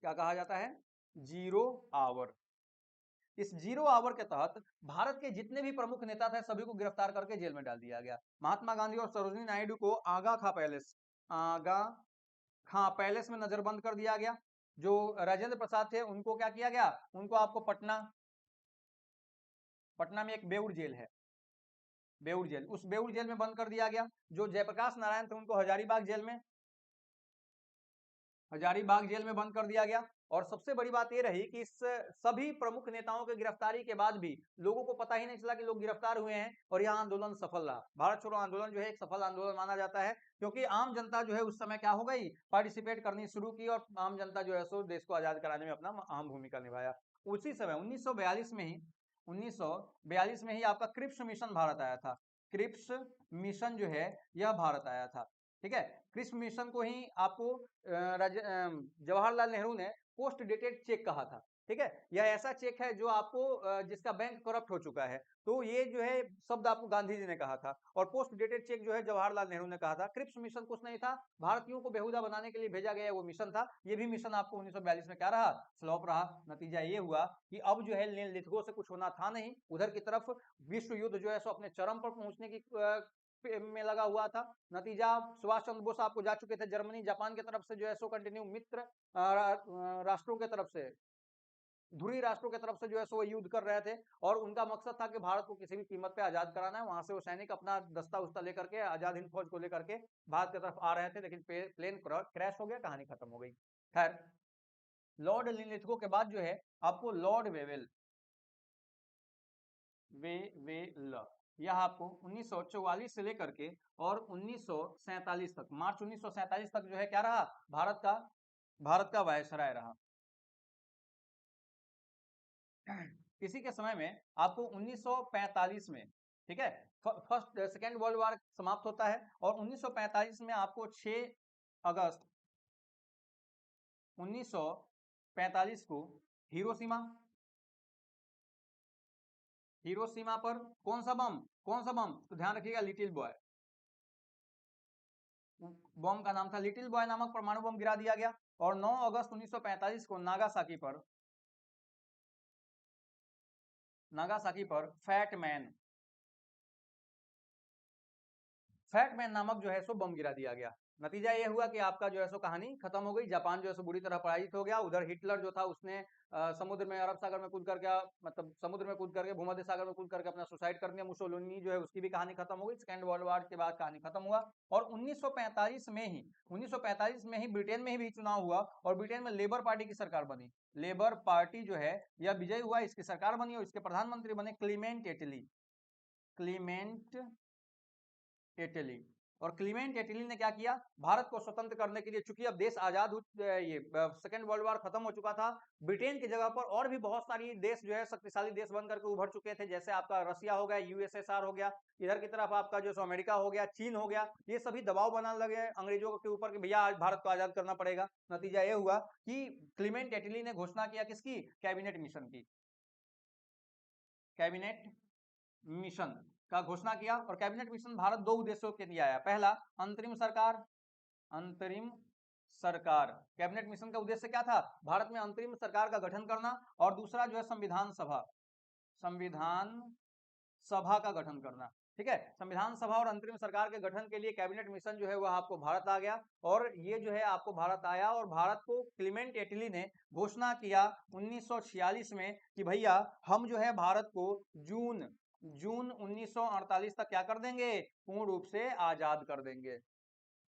क्या कहा जाता है, जीरो आवर। इस जीरो आवर के तहत भारत के जितने भी प्रमुख नेता थे सभी को गिरफ्तार करके जेल में डाल दिया गया। महात्मा गांधी और सरोजिनी नायडू को आगा खा पैलेस, आगा हाँ पैलेस में नजरबंद कर दिया गया। जो राजेंद्र प्रसाद थे उनको क्या किया गया, उनको आपको पटना, पटना में एक बेउर जेल है, बेउर जेल, उस बेउर जेल में बंद कर दिया गया। जो जयप्रकाश नारायण थे उनको हजारीबाग जेल में, हजारीबाग जेल में बंद कर दिया गया। और सबसे बड़ी बात यह रही कि इस सभी प्रमुख नेताओं के गिरफ्तारी के बाद भी लोगों को पता ही नहीं चला कि लोग गिरफ्तार हुए हैं और यह आंदोलन सफल रहा। भारत छोड़ो आंदोलन जो है एक सफल आंदोलन माना जाता है, क्योंकि आम जनता जो है उस समय क्या हो गई, पार्टिसिपेट करनी शुरू की और आम जनता जो है सो देश को आजाद कराने में अपना अहम भूमिका निभाया। उसी समय 1942 में ही, 1942 में ही आपका क्रिप्स मिशन भारत आया था। क्रिप्स मिशन जो है यह भारत आया था। ठीक है, क्रिप्स मिशन को ही आपको जवाहरलाल नेहरू ने पोस्ट डेटेड चेक कहा था। ठीक है, यह ऐसा चेक है जो आपको जिसका बैंक करप्ट हो चुका है। तो ये जो है शब्द आपको गांधी जी ने कहा था। और पोस्ट डेटेड चेक जो है जवाहरलाल नेहरू ने कहा था। क्रिप्स मिशन कुछ नहीं था, भारतीयों को बेहुदा बनाने के लिए भेजा गया वो मिशन था। ये भी मिशन आपको 1942 में क्या रहा, फ्लॉप रहा। नतीजा ये हुआ कि अब जो है लिथगो से कुछ होना था नहीं, उधर की तरफ विश्व युद्ध जो है सो अपने चरम पर पहुंचने की में लगा हुआ था। नतीजा सुभाष चंद्र बोस आपको जा चुके थे जर्मनी, जापान की तरफ से जो है सो कंटिन्यू मित्र राष्ट्रों की तरफ से, ध्रुवी राष्ट्रों की तरफ से जो है सो युद्ध कर रहे थे। और उनका मकसद था कि भारत को किसी भी कीमत पे आजाद कराना है। वहां से वो सैनिक अपना दस्ता उस्ता लेकर के आजाद हिंद फौज को लेकर के भारत की तरफ आ रहे थे, लेकिन प्लेन क्रैश हो गया, कहानी खत्म हो गई। खैर, लॉर्ड लिनलिथगो के बाद जो है आपको लॉर्ड वेवेल यह आपको 1944 से लेकर के और 1947 तक, मार्च 1947 तक जो है क्या रहा, भारत का वायसराय रहा। इसी के समय में आपको 1945 में, ठीक है, फर्स्ट सेकेंड वर्ल्ड वॉर समाप्त होता है और 1945 में आपको 6 अगस्त 1945 को हिरोशिमा पर कौन सा बम, तो ध्यान रखिएगा, लिटिल बॉय, बम का नाम था लिटिल बॉय नामक परमाणु बम गिरा दिया गया। और 9 अगस्त 1945 को नागासाकी पर फैटमैन नामक जो है सो बम गिरा दिया गया। नतीजा ये हुआ कि आपका जो है सो कहानी खत्म हो गई। जापान जो है सो बुरी तरह पराजित हो गया। उधर हिटलर जो था उसने समुद्र में, अरब सागर में कूद करके, मतलब समुद्र में कूद करके, भूमध्य सागर में कूद करके अपना सुसाइड कर दिया। मुसोलिनी जो है उसकी भी कहानी खत्म हो गई। सेकेंड वर्ल्ड वॉर के बाद कहानी खत्म हुआ। और 1945 में ही ब्रिटेन में भी चुनाव हुआ और ब्रिटेन में लेबर पार्टी की सरकार बनी। लेबर पार्टी जो है यह विजय हुआ, इसकी सरकार बनी और इसके प्रधानमंत्री बने क्लीमेंट एटली। और क्लीमेंट एटली ने क्या किया, भारत को स्वतंत्र करने के लिए, चूंकि अब देश आजाद हो, ये सेकेंड वर्ल्ड वॉर खत्म हो चुका था, ब्रिटेन की जगह पर और भी बहुत सारी देश जो है शक्तिशाली देश बन करके उभर चुके थे। जैसे आपका रसिया हो गया, यूएसएसआर हो गया, इधर की तरफ आपका जो अमेरिका हो गया, चीन हो गया, ये सभी दबाव बनाने लगे अंग्रेजों के ऊपर कि भैया आज भारत को आजाद करना पड़ेगा। नतीजा ये हुआ कि क्लीमेंट एटली ने घोषणा किया किसकी, कैबिनेट मिशन की, कैबिनेट मिशन का घोषणा किया। और कैबिनेट मिशन भारत दो उद्देश्यों के लिए आया। पहला, अंतरिम सरकार, कैबिनेट मिशन का उद्देश्य क्या था, भारत में अंतरिम सरकार का गठन करना। और दूसरा जो है संविधान सभा का गठन करना। ठीक है, संविधान सभा और अंतरिम सरकार के गठन के लिए कैबिनेट मिशन जो है वह आपको भारत आ गया। और ये जो है आपको भारत आया और भारत को क्लीमेंट एटली ने घोषणा किया 1946 में कि भैया हम जो है भारत को जून 1948 तक क्या कर देंगे, पूर्ण रूप से आजाद कर देंगे।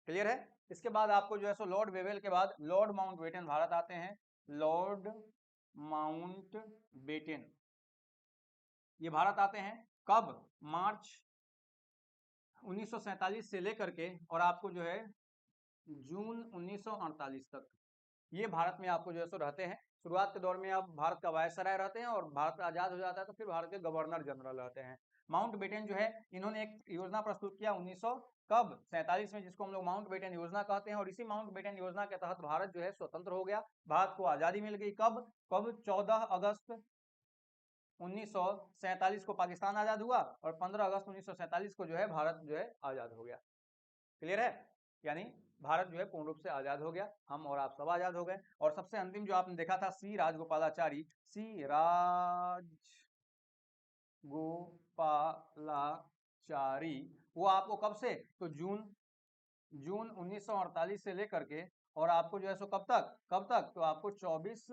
क्लियर है। इसके बाद आपको जो है सो लॉर्ड वेवेल के बाद लॉर्ड माउंटबेटन भारत आते हैं। लॉर्ड माउंटबेटन ये भारत आते हैं कब, मार्च 1947 से लेकर के और आपको जो है जून 1948 तक ये भारत में आपको जो है सो रहते हैं। शुरुआत के दौर में आप भारत का वायसराय रहते हैं और भारत आजाद हो जाता है तो फिर भारत के गवर्नर जनरल रहते हैं। माउंटबेटन जो है इन्होंने एक योजना प्रस्तुत किया 1900 कब 47 में, जिसको हम लोग माउंटबेटन योजना कहते हैं। और इसी माउंटबेटन योजना के तहत भारत जो है स्वतंत्र हो गया, भारत को आजादी मिल गई। कब 14 अगस्त 1947 को पाकिस्तान आजाद हुआ और 15 अगस्त 1947 को जो है भारत जो है आजाद हो गया। क्लियर है, यानी भारत जो है पूर्ण रूप से आजाद हो गया, हम और आप सब आजाद हो गए। और सबसे अंतिम जो आपने देखा था सी राजगोपालाचारी वो आपको कब से, तो जून 1948 से लेकर के और आपको जो है सो कब तक तो आपको 24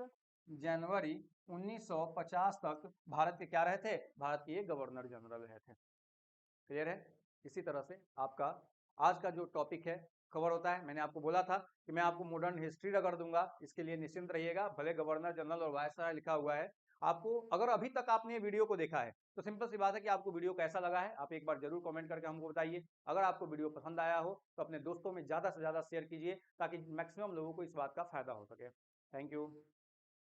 जनवरी 1950 तक भारत के क्या रहे थे, भारत के गवर्नर जनरल रहे थे। क्लियर है। इसी तरह से आपका आज का जो टॉपिक है कवर होता है। मैंने आपको बोला था कि मैं आपको मॉडर्न हिस्ट्री रगड़ दूंगा, इसके लिए निश्चिंत रहिएगा। भले गवर्नर जनरल और वायसराय लिखा हुआ है, आपको अगर अभी तक आपने ये वीडियो को देखा है तो सिंपल सी बात है कि आपको वीडियो कैसा लगा है आप एक बार जरूर कमेंट करके हमको बताइए। अगर आपको वीडियो पसंद आया हो तो अपने दोस्तों में ज्यादा से ज्यादा शेयर कीजिए ताकि मैक्सिमम लोगों को इस बात का फायदा हो सके। Thank you.